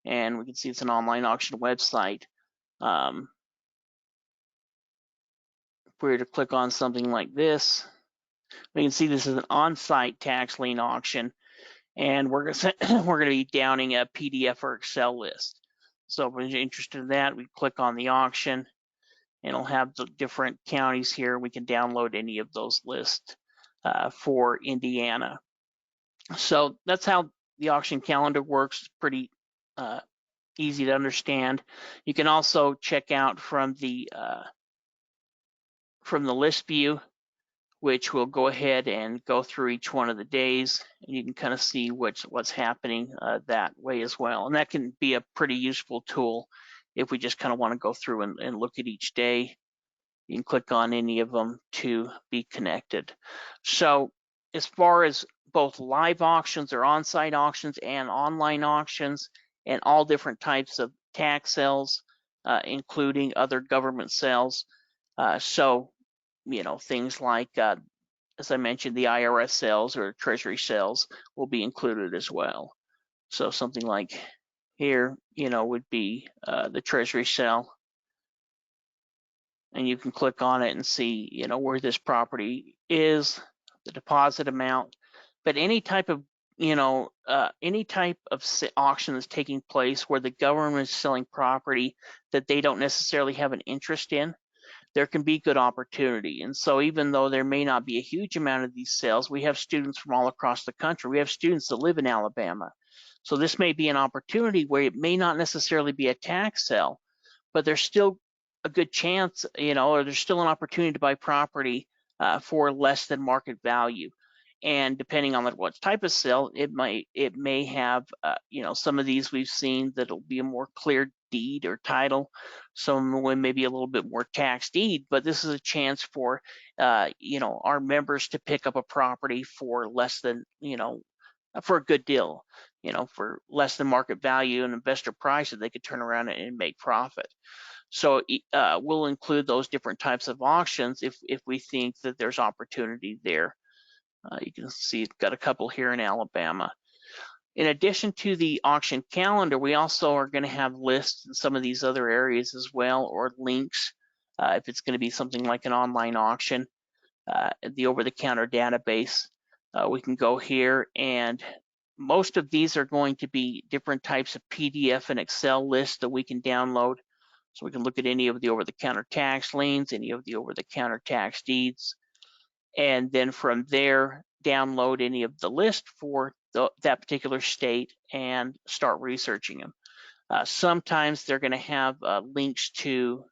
and we can see it's an online auction website. If we were to click on something like this, we can see this is an on-site tax lien auction, and we're going to be downing a PDF or Excel list. So if we're interested in that, we click on the auction, and it'll have the different counties here. We can download any of those lists for Indiana. So that's how the auction calendar works. Pretty easy to understand. You can also check out from the list view, which will go ahead and go through each one of the days, and you can kind of see what's happening that way as well. And that can be a pretty useful tool if we just kind of want to go through and look at each day. You can click on any of them to be connected. So as far as both live auctions or on-site auctions and online auctions, and all different types of tax sales, including other government sales. So, you know, things like, as I mentioned, the IRS sales or treasury sales will be included as well. So something like here, you know, would be the treasury sale. And you can click on it and see, you know, where this property is, the deposit amount. But any type of, you know, any type of auction that's taking place where the government is selling property that they don't necessarily have an interest in, there can be good opportunity. And so even though there may not be a huge amount of these sales, we have students from all across the country. We have students that live in Alabama. So this may be an opportunity where it may not necessarily be a tax sale, but there's still a good chance, you know, or there's still an opportunity to buy property for less than market value. And depending on what type of sale, it may have, you know, some of these we've seen that'll be a more clear deed or title. Some may be a little bit more tax deed, but this is a chance for, you know, our members to pick up a property for less than, you know, for a good deal, you know, for less than market value and investor price that they could turn around and make profit. So we'll include those different types of auctions if we think that there's opportunity there. You can see it's got a couple here in Alabama. In addition to the auction calendar, we also are going to have lists in some of these other areas as well, or links if it's going to be something like an online auction. The over-the-counter database, we can go here, and most of these are going to be different types of PDF and Excel lists that we can download. So we can look at any of the over-the-counter tax liens, any of the over-the-counter tax deeds, and then from there, download any of the list for that particular state and start researching them. Sometimes they're going to have links to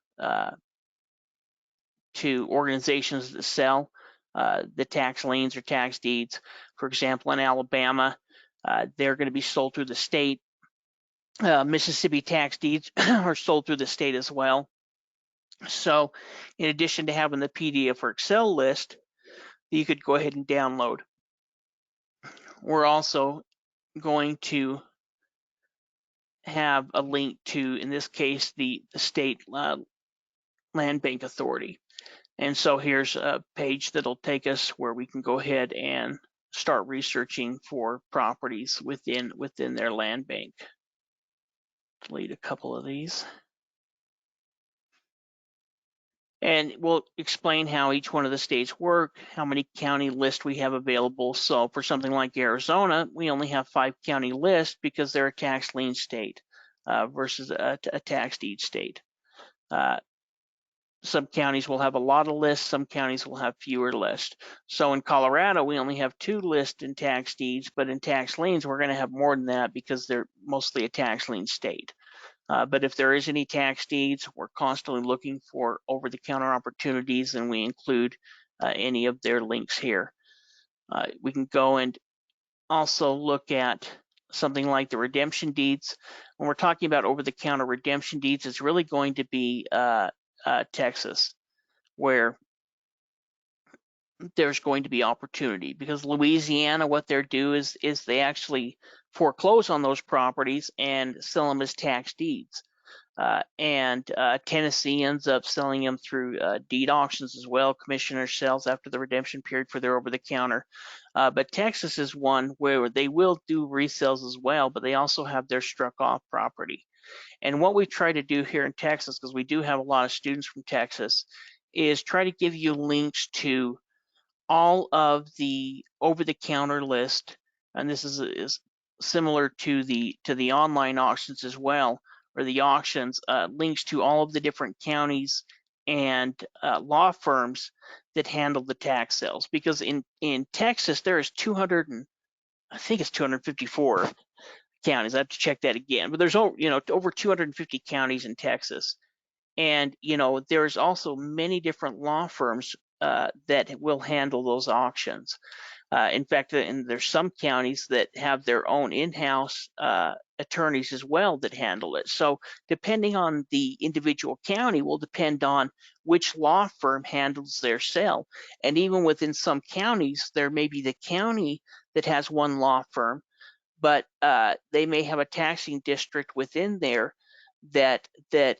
organizations that sell the tax liens or tax deeds. For example, in Alabama, they're going to be sold through the state. Mississippi tax deeds are sold through the state as well. So in addition to having the PDF or Excel list, you could go ahead and download. We're also going to have a link to, in this case, the state land bank authority. And so here's a page that'll take us where we can go ahead and start researching for properties within their land bank. Delete a couple of these. And we'll explain how each one of the states work, how many county lists we have available. So for something like Arizona, we only have 5 county lists because they're a tax lien state versus a tax deed state. Some counties will have a lot of lists, some counties will have fewer lists. So in Colorado, we only have 2 lists in tax deeds, but in tax liens, we're going to have more than that because they're mostly a tax lien state. But if there is any tax deeds, we're constantly looking for over-the-counter opportunities, and we include any of their links here. We can go and also look at something like the redemption deeds. When we're talking about over-the-counter redemption deeds, it's really going to be Texas, where there's going to be opportunity, because Louisiana, what they're do is they actually foreclose on those properties and sell them as tax deeds. And Tennessee ends up selling them through deed auctions as well. Commissioner sells after the redemption period for their over-the-counter. But Texas is one where they will do resales as well, but they also have their struck-off property. And what we try to do here in Texas, because we do have a lot of students from Texas, is try to give you links to all of the over-the-counter list, and this is similar to the online auctions as well, or the auctions, links to all of the different counties and law firms that handle the tax sales. Because in Texas there is 254 counties. I have to check that again, but there's over 250 counties in Texas, and there's also many different law firms that will handle those auctions. In fact, there's some counties that have their own in-house attorneys as well that handle it. So depending on the individual county will depend on which law firm handles their sale. And even within some counties, there may be the county that has one law firm, but they may have a taxing district within there that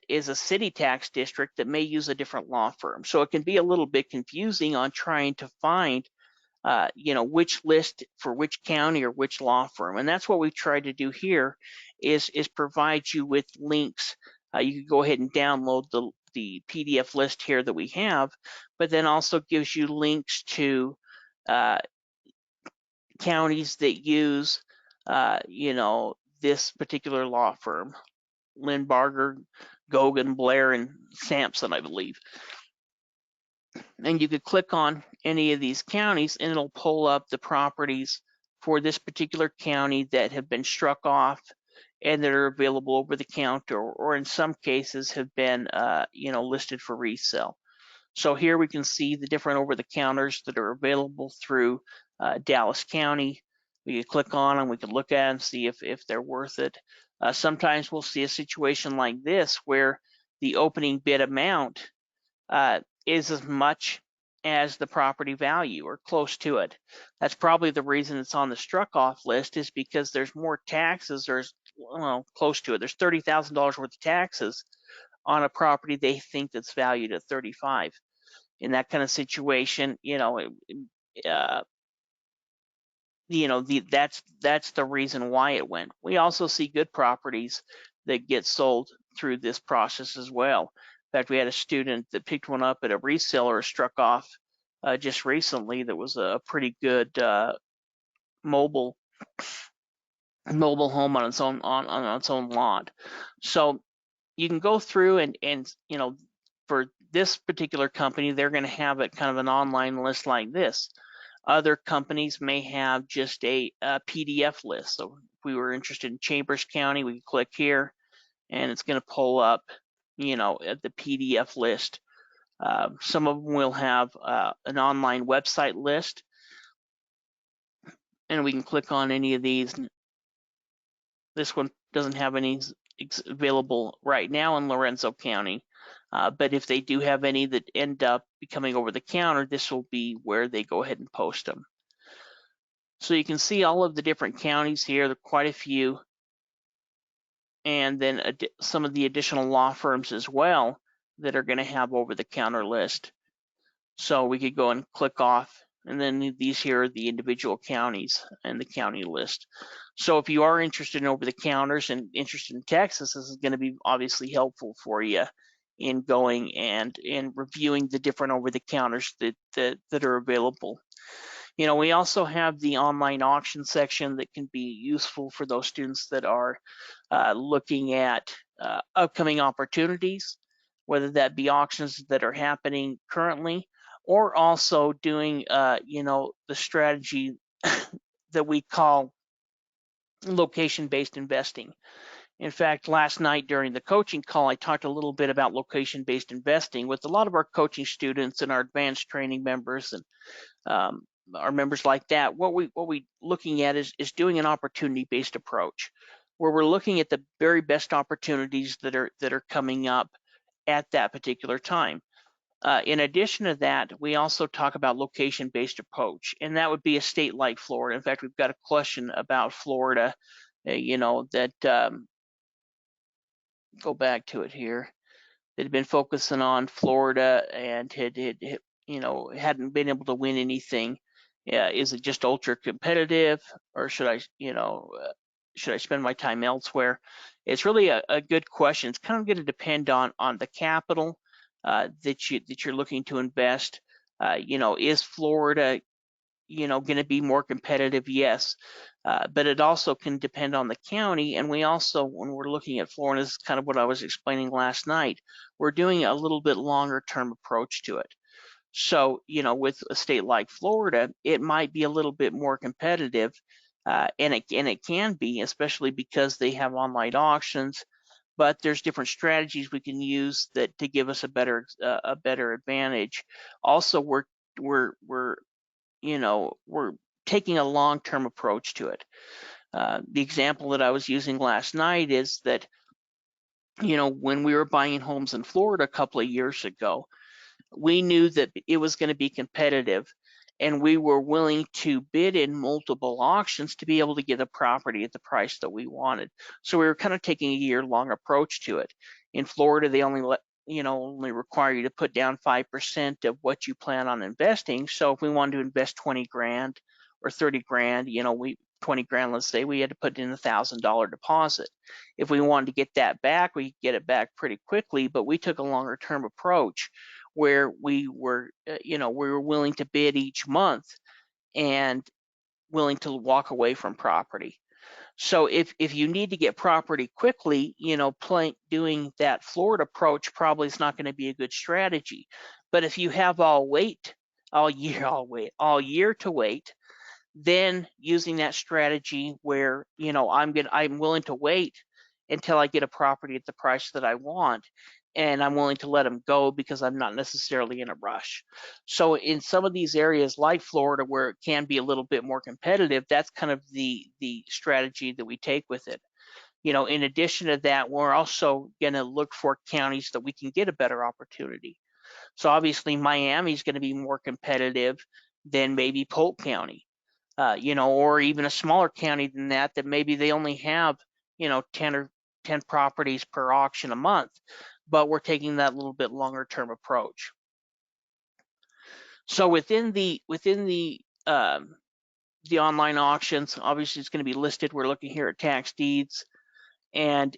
is a city tax district that may use a different law firm. So it can be a little bit confusing on trying to find which list for which county or which law firm. And that's what we try to do here is provide you with links. You can go ahead and download the PDF list here that we have, but then also gives you links to counties that use this particular law firm, Lindbarger, Gogan, Blair, and Sampson, I believe. And you could click on any of these counties and it'll pull up the properties for this particular county that have been struck off and that are available over the counter, or in some cases have been listed for resale. So here we can see the different over the counters that are available through Dallas County. We can click on them, we can look at and see if they're worth it. Sometimes we'll see a situation like this where the opening bid amount is as much as the property value or close to it. That's probably the reason it's on the struck off list, is because there's more taxes, there's close to it. There's $30,000 worth of taxes on a property they think that's valued at 35. In that kind of situation, that's the reason why it went. We also see good properties that get sold through this process as well. In fact, we had a student that picked one up at a reseller, struck off just recently, that was a pretty good mobile home on its own lot. So you can go through and for this particular company, they're going to have it kind of an online list like this. Other companies may have just a PDF list. So if we were interested in Chambers County, we can click here and it's going to pull up, at the PDF list. Some of them will have an online website list, and we can click on any of these. This one doesn't have any available right now in Lorenzo County, but if they do have any that end up becoming over the counter, this will be where they go ahead and post them. So you can see all of the different counties here. There are quite a few, and then some of the additional law firms as well that are going to have over the counter list. So we could go and click off, and then these here are the individual counties and the county list. So if you are interested in over the counters and interested in Texas, this is going to be obviously helpful for you in going and in reviewing the different over the counters that are available. We also have the online auction section that can be useful for those students that are looking at upcoming opportunities, whether that be auctions that are happening currently, or also doing, the strategy that we call location-based investing. In fact, last night during the coaching call, I talked a little bit about location-based investing with a lot of our coaching students and our advanced training members and our members like that, what we looking at is doing an opportunity-based approach, where we're looking at the very best opportunities that are coming up at that particular time. In addition to that, we also talk about location-based approach, and that would be a state like Florida. In fact, we've got a question about Florida, that go back to it here, that had been focusing on Florida and hadn't been able to win anything. Is it just ultra competitive, or should I spend my time elsewhere? It's really a good question. It's kind of going to depend on the capital that you're looking to invest. Is Florida going to be more competitive? Yes. But it also can depend on the county. And we also, when we're looking at Florida, this is kind of what I was explaining last night, we're doing a little bit longer term approach to it. So, with a state like Florida, it might be a little bit more competitive, and it can be, especially because they have online auctions. But there's different strategies we can use that to give us a better advantage. Also, we're taking a long-term approach to it. The example that I was using last night is that, when we were buying homes in Florida a couple of years ago, we knew that it was going to be competitive, and we were willing to bid in multiple auctions to be able to get a property at the price that we wanted. So we were kind of taking a year-long approach to it. In Florida, they only require you to put down 5% of what you plan on investing. So if we wanted to invest 20 grand or 30 grand, 20 grand, let's say, we had to put in $1,000 deposit. If we wanted to get that back, we could get it back pretty quickly, but we took a longer term approach where we were willing to bid each month and willing to walk away from property. So if you need to get property quickly, doing that Florida approach probably is not going to be a good strategy. But if you have all year to wait, then using that strategy where I'm willing to wait until I get a property at the price that I want, and I'm willing to let them go because I'm not necessarily in a rush. So in some of these areas like Florida, where it can be a little bit more competitive, that's kind of the strategy that we take with it. In addition to that, we're also going to look for counties that we can get a better opportunity. So obviously Miami is going to be more competitive than maybe Polk County, or even a smaller county than that maybe they only have 10 properties per auction a month, but we're taking that little bit longer term approach. So within the online auctions, obviously it's going to be listed. We're looking here at tax deeds, and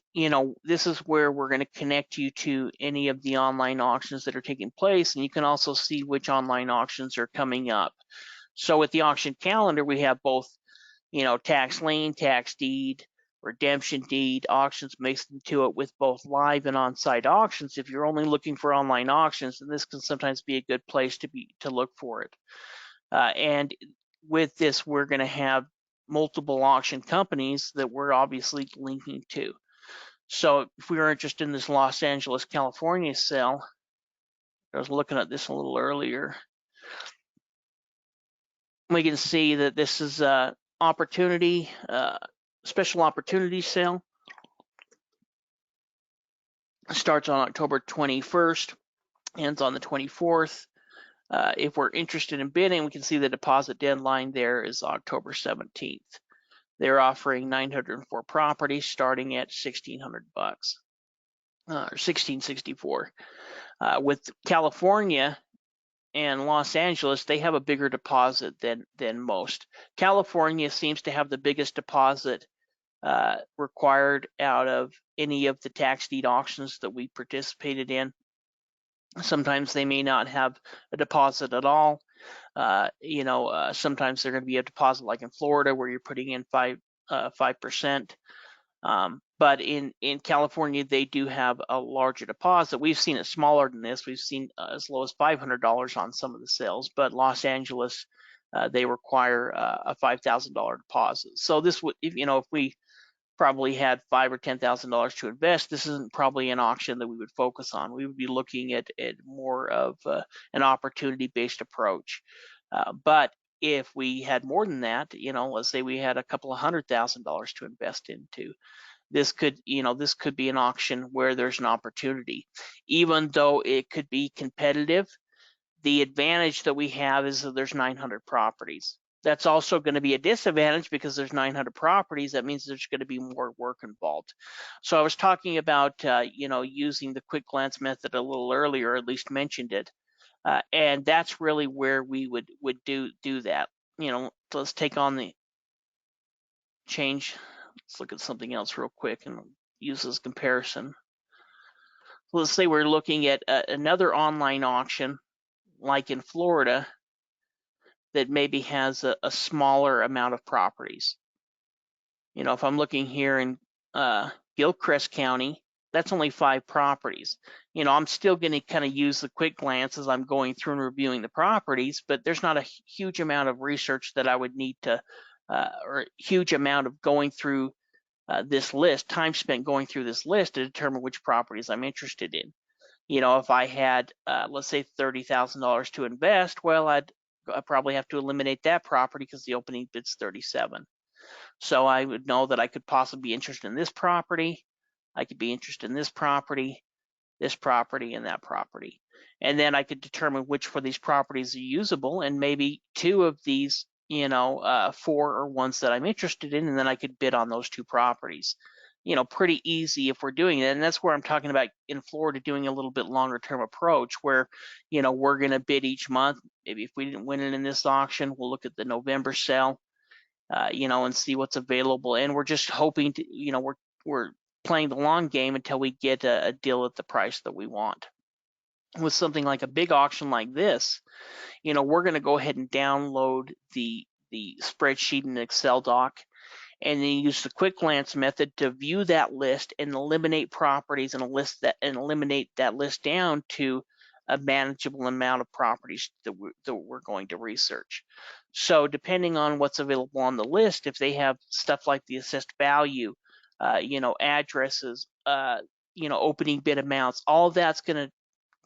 this is where we're going to connect you to any of the online auctions that are taking place, and you can also see which online auctions are coming up. So with the auction calendar, we have both tax lien, tax deed, redemption deed, auctions mixed into it with both live and on-site auctions. If you're only looking for online auctions, then this can sometimes be a good place to look for it. And with this, we're going to have multiple auction companies that we're obviously linking to. So if we are interested in this Los Angeles, California sale, I was looking at this a little earlier, we can see that this is a opportunity, special opportunity sale. Starts on October 21st, ends on the 24th. If we're interested in bidding, we can see the deposit deadline there is October 17th. They're offering 904 properties starting at $1,600, or $1,664. With California and Los Angeles, they have a bigger deposit than most. California seems to have the biggest deposit required out of any of the tax deed auctions that we participated in. Sometimes they may not have a deposit at all. Sometimes they're going to be a deposit like in Florida where you're putting in 5%. But in California, they do have a larger deposit. We've seen it smaller than this. We've seen as low as $500 on some of the sales, but Los Angeles, they require a $5,000 deposit. So this would, if we probably had $5,000 or $10,000 to invest, this isn't probably an auction that we would focus on. We would be looking at more of an opportunity-based approach. But if we had more than that, let's say we had a couple of $100,000 to invest into, this could be an auction where there's an opportunity. Even though it could be competitive, the advantage that we have is that there's 900 properties. That's also going to be a disadvantage because there's 900 properties. That means there's going to be more work involved. So I was talking about, using the quick glance method a little earlier, or at least mentioned it. And that's really where we would do that. Let's take on the change. Let's look at something else real quick and use this comparison. Let's say we're looking at another online auction, like in Florida, that maybe has a smaller amount of properties. If I'm looking here in Gilchrist County, that's only 5 properties. I'm still going to kind of use the quick glance as I'm going through and reviewing the properties, but there's not a huge amount of research that I would need to, or a huge amount of going through this list, time spent going through this list to determine which properties I'm interested in. If I had, let's say $30,000 to invest, well, I'd probably have to eliminate that property because the opening bid's 37. So I would know that I could possibly be interested in this property. I could be interested in this property, and that property. And then I could determine which for these properties are usable, and maybe 2 of these, 4 are ones that I'm interested in, and then I could bid on those 2 properties. Pretty easy if we're doing it. And that's where I'm talking about in Florida doing a little bit longer term approach where, we're going to bid each month. Maybe if we didn't win it in this auction, we'll look at the November sale, and see what's available. And we're just hoping to, we're playing the long game until we get a deal at the price that we want. With something like a big auction like this, we're going to go ahead and download the spreadsheet in Excel doc, and then use the quick glance method to view that list and eliminate properties and eliminate that list down to a manageable amount of properties that we're going to research. So depending on what's available on the list, if they have stuff like the assessed value, addresses, opening bid amounts, all of that's going to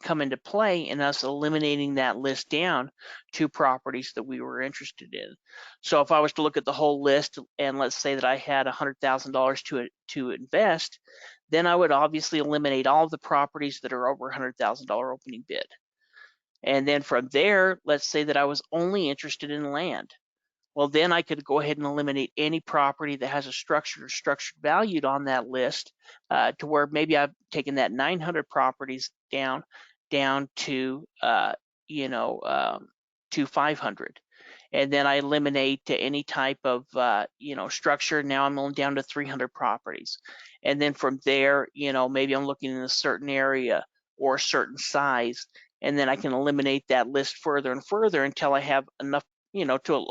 come into play in us eliminating that list down to properties that we were interested in. So if I was to look at the whole list and let's say that I had $100,000 to invest, then I would obviously eliminate all of the properties that are over $100,000 opening bid. And then from there, let's say that I was only interested in land. Well, then I could go ahead and eliminate any property that has a structured valued on that list, to where maybe I've taken that 900 properties down to, to 500. And then I eliminate any type of, structure. Now I'm only down to 300 properties. And then from there, maybe I'm looking in a certain area or a certain size, and then I can eliminate that list further and further until I have enough, to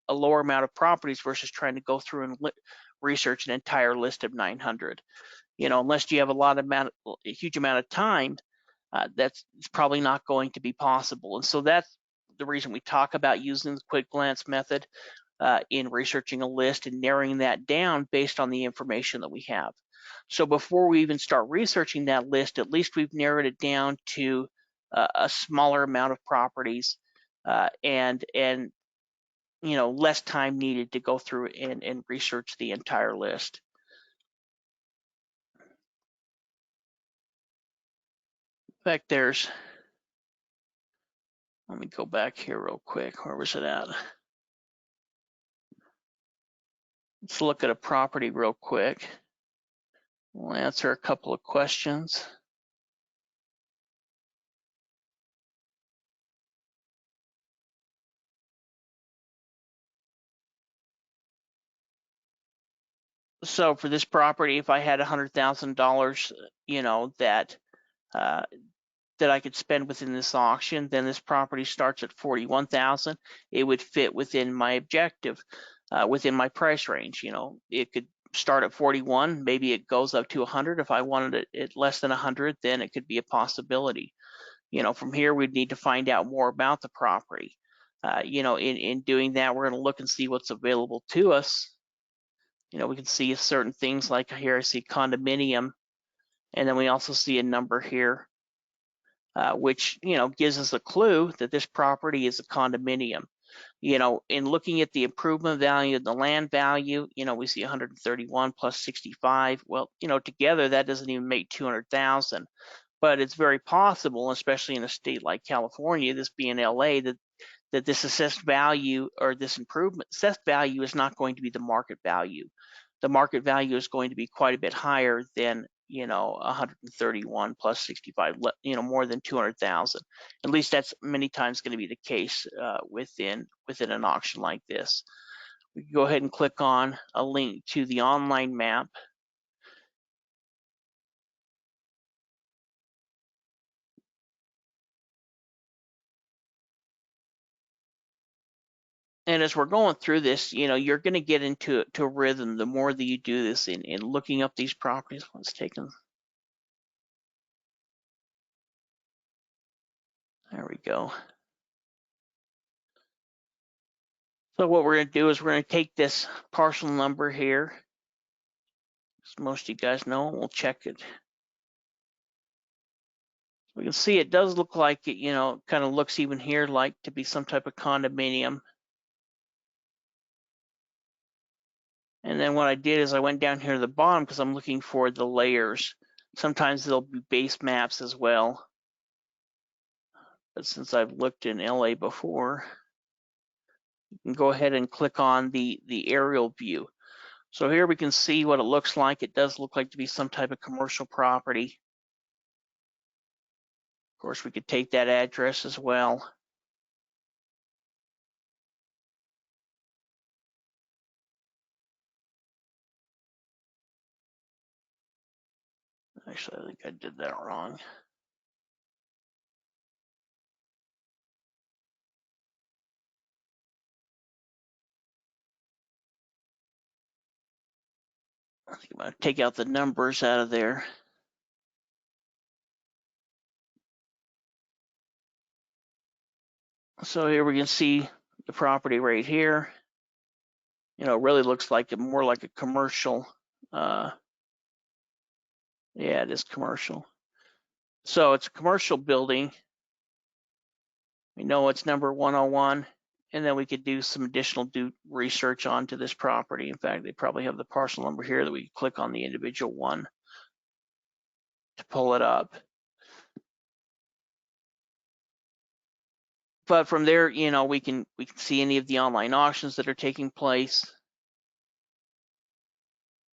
a lower amount of properties versus trying to go through and research an entire list of 900. Unless you have a huge amount of time, that's probably not going to be possible. And so that's the reason we talk about using the quick glance method in researching a list and narrowing that down based on the information that we have. So before we even start researching that list, at least we've narrowed it down to a smaller amount of properties, and less time needed to go through and research the entire list. In fact, let me go back here real quick. Where was it at? Let's look at a property real quick. We'll answer a couple of questions. So for this property, if I had $100,000, that I could spend within this auction, then this property starts at $41,000. It would fit within my objective, within my price range. It could start at 41, maybe it goes up to 100. If I wanted it less than 100, then it could be a possibility. From here we'd need to find out more about the property. In doing that, we're going to look and see what's available to us. We can see certain things like here I see condominium, and then we also see a number here, which gives us a clue that this property is a condominium. You know, in looking at the improvement value and the land value, you know, we see 131 plus 65. Well, you know, together that doesn't even make 200,000. But it's very possible, especially in a state like California, this being LA, that this assessed value or this improvement assessed value is not going to be the market value. The market value is going to be quite a bit higher than, you know, 131 plus 65, you know, more than 200,000. At least that's many times going to be the case within an auction like this. We can go ahead and click on a link to the online map. And as we're going through this, you know, you're going to get into a rhythm the more that you do this in looking up these properties. Let's take them. There we go. So what we're going to do is we're going to take this parcel number here, as most of you guys know, and we'll check it. We can see it does look like it, you know, kind of looks even here like to be some type of condominium. And then what I did is I went down here to the bottom because I'm looking for the layers. Sometimes there'll be base maps as well. But since I've looked in LA before, you can go ahead and click on the aerial view. So here we can see what it looks like. It does look like to be some type of commercial property. Of course, we could take that address as well. Actually, I think I did that wrong. I think I'm going to take out the numbers out of there. So here we can see the property right here. You know, it really looks like more like a commercial. Yeah, it is commercial. So it's a commercial building. We know it's number 101, and then we could do some additional research onto this property. In fact, they probably have the parcel number here that we could click on the individual one to pull it up. But from there, you know, we can see any of the online auctions that are taking place.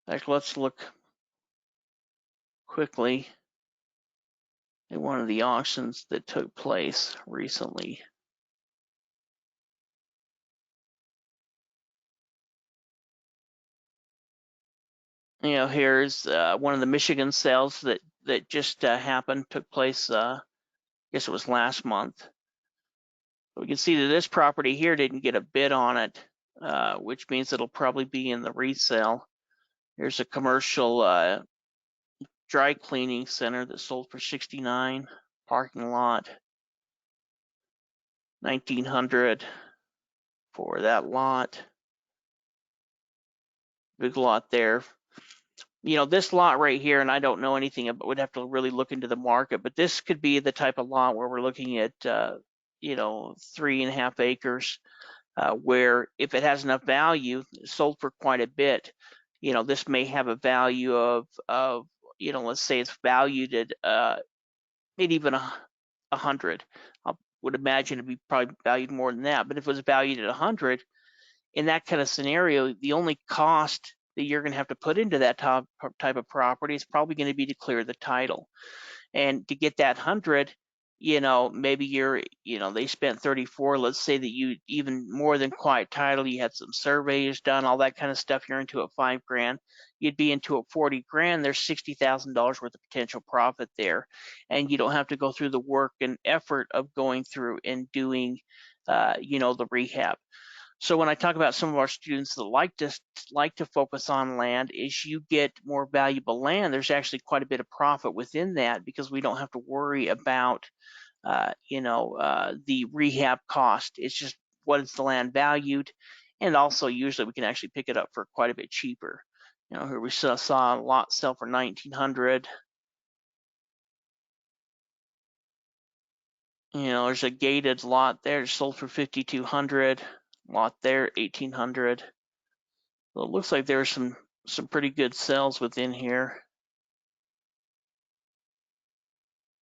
Actually, let's look quickly at one of the auctions that took place recently. You know, here's one of the Michigan sales that just happened, took place, I guess it was last month. We can see that this property here didn't get a bid on it, which means it'll probably be in the resale. Here's a commercial dry cleaning center that sold for $69, parking lot, $1,900 for that lot. Big lot there. You know, this lot right here, and I don't know anything about, would have to really look into the market, but this could be the type of lot where we're looking at, you know, 3.5 acres, where if it has enough value, sold for quite a bit, you know, this may have a value of you know, let's say it's valued at maybe even 100. I would imagine it'd be probably valued more than that, but if it was valued at 100, in that kind of scenario, the only cost that you're going to have to put into that type of property is probably going to be to clear the title. And to get that 100, you know, maybe you know, they spent 34. Let's say that you even more than quiet title, you had some surveys done, all that kind of stuff. You're into a $5,000. You'd be into a 40 grand. There's $60,000 worth of potential profit there, and you don't have to go through the work and effort of going through and doing, you know, the rehab. So when I talk about some of our students that like to focus on land, is you get more valuable land, there's actually quite a bit of profit within that because we don't have to worry about, you know, the rehab cost. It's just what is the land valued, and also usually we can actually pick it up for quite a bit cheaper. You know, here we saw a lot sell for $1,900. There's a gated lot there, sold for $5,200. Lot there, $1,800. So it looks like there's some pretty good sales within here.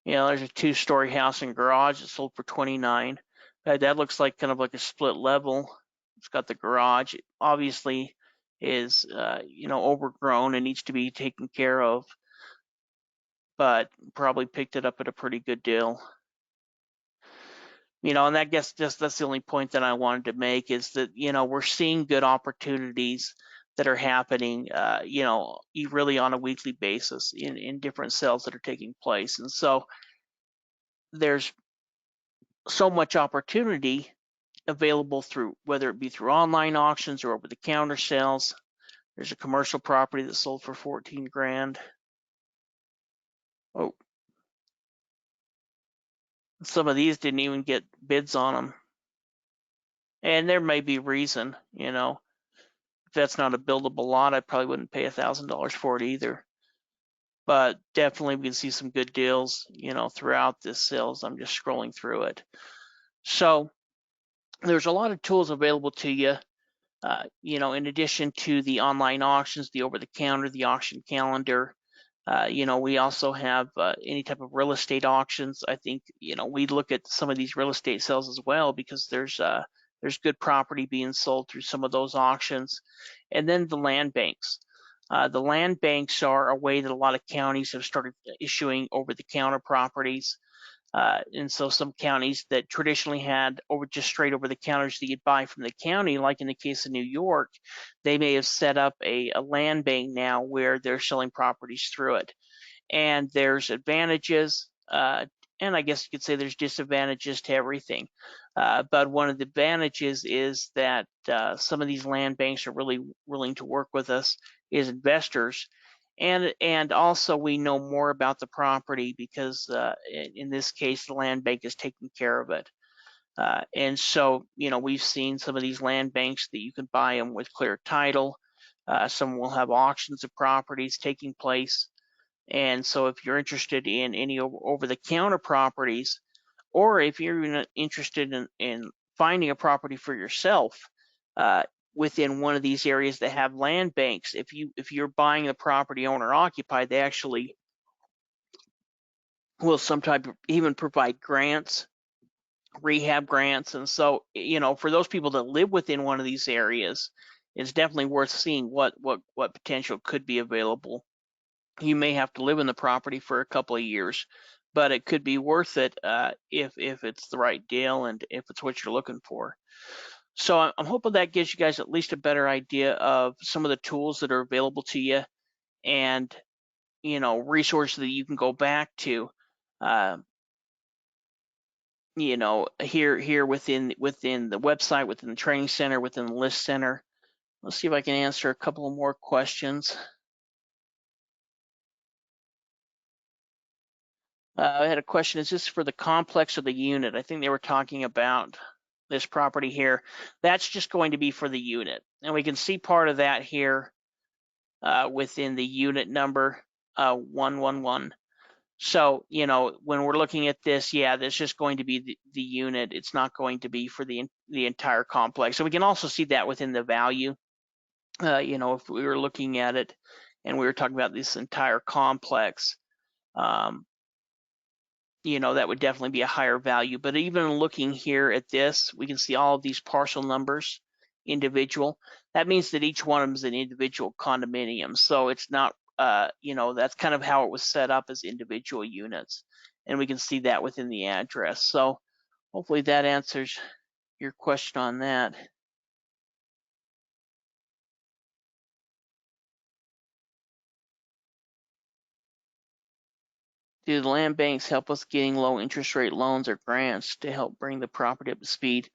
There's a 2-story house and garage that sold for $29,000. That looks like kind of like a split level. It's got the garage. It obviously is overgrown and needs to be taken care of, but probably picked it up at a pretty good deal. And I guess that's the only point that I wanted to make, is that we're seeing good opportunities that are happening really on a weekly basis in different sales that are taking place. And so there's so much opportunity available through, whether it be through online auctions or over the counter sales. There's a commercial property that sold for $14,000. Oh, some of these didn't even get bids on them. And there may be a reason, if that's not a buildable lot, I probably wouldn't pay $1,000 for it either. But definitely we can see some good deals, throughout this sales. I'm just scrolling through it. So there's a lot of tools available to you. In addition to the online auctions, the over-the-counter, the auction calendar, we also have any type of real estate auctions. I think, we look at some of these real estate sales as well, because there's good property being sold through some of those auctions. And then the land banks. The land banks are a way that a lot of counties have started issuing over-the-counter properties. And so some counties that traditionally had just straight over the counters that you'd buy from the county, like in the case of New York, they may have set up a land bank now where they're selling properties through it. And there's advantages, and I guess you could say there's disadvantages to everything. But one of the advantages is that some of these land banks are really willing to work with us as investors. And also we know more about the property because in this case, the land bank is taking care of it. And so, we've seen some of these land banks that you can buy them with clear title. Some will have auctions of properties taking place. And so if you're interested in any over-the-counter properties, or if you're interested in finding a property for yourself, within one of these areas that have land banks, if you're buying the property owner occupied, they actually will sometimes even provide grants, rehab grants. And so, for those people that live within one of these areas, it's definitely worth seeing what potential could be available. You may have to live in the property for a couple of years, but it could be worth it if it's the right deal and if it's what you're looking for. So I'm hoping that gives you guys at least a better idea of some of the tools that are available to you, and resources that you can go back to. Here within the website, within the training center, within the list center. Let's see if I can answer a couple of more questions. I had a question, is this for the complex or the unit? I think they were talking about this property here. That's just going to be for the unit. And we can see part of that here within the unit number 111. So, when we're looking at this, yeah, that's just going to be the unit. It's not going to be for the entire complex. So we can also see that within the value. If we were looking at it and we were talking about this entire complex, that would definitely be a higher value. But even looking here at this, we can see all of these parcel numbers, individual. That means that each one of them is an individual condominium. So it's not, that's kind of how it was set up, as individual units. And we can see that within the address. So hopefully that answers your question on that. Do the land banks help us getting low interest rate loans or grants to help bring the property up to speed?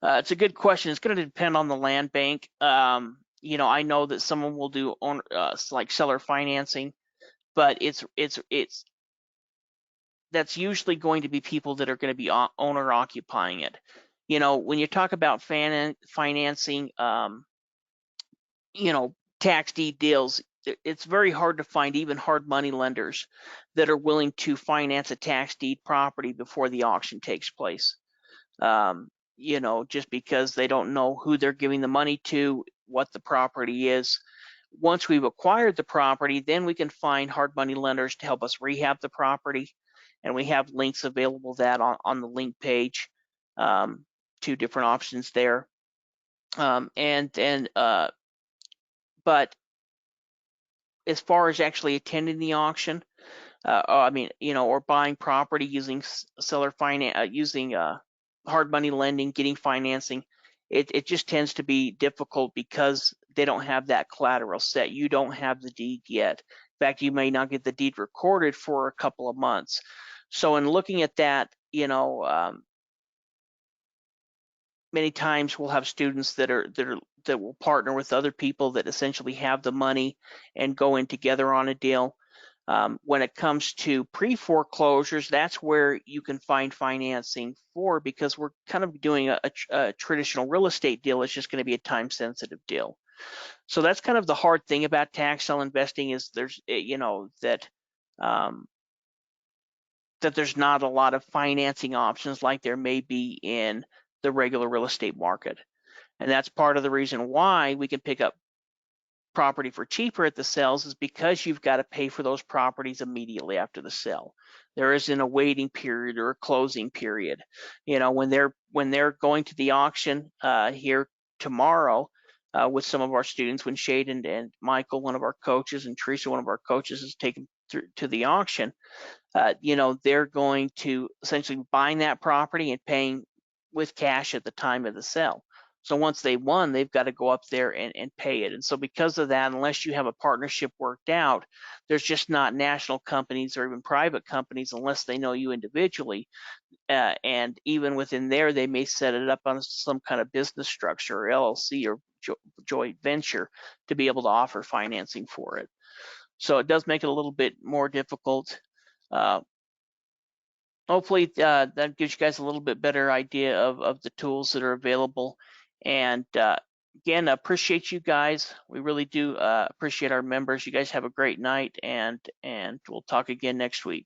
It's a good question. It's going to depend on the land bank. I know that someone will do like seller financing, but that's usually going to be people that are going to be owner occupying it. When you talk about financing, tax deed deals, it's very hard to find even hard money lenders that are willing to finance a tax deed property before the auction takes place. You know, just because they don't know who they're giving the money to, what the property is. Once we've acquired the property, then we can find hard money lenders to help us rehab the property. And we have links available that on the link page, two different options there. But as far as actually attending the auction, I mean, you know, or buying property using seller finance, using hard money lending, getting financing, it just tends to be difficult because they don't have that collateral set. You don't have the deed yet. In fact, you may not get the deed recorded for a couple of months. So in looking at that, you know, many times we'll have students that will partner with other people that essentially have the money and go in together on a deal. When it comes to pre-foreclosures, that's where you can find financing for, because we're kind of doing a traditional real estate deal. It's just going to be a time-sensitive deal. So that's kind of the hard thing about tax sale investing, is there's, you know, that there's not a lot of financing options like there may be in the regular real estate market. And that's part of the reason why we can pick up property for cheaper at the sales, is because you've got to pay for those properties immediately after the sale. There isn't a waiting period or a closing period. You know, when they're going to the auction here tomorrow with some of our students, when Shade and Michael, one of our coaches, and Teresa, one of our coaches, is taken to the auction, you know, they're going to essentially be buying that property and paying with cash at the time of the sale. So once they won, they've got to go up there and pay it. And so because of that, unless you have a partnership worked out, there's just not national companies or even private companies, unless they know you individually. And even within there, they may set it up on some kind of business structure or LLC or joint venture to be able to offer financing for it. So it does make it a little bit more difficult. Hopefully that gives you guys a little bit better idea of the tools that are available. And again, appreciate you guys. We really do appreciate our members. You guys have a great night, and we'll talk again next week.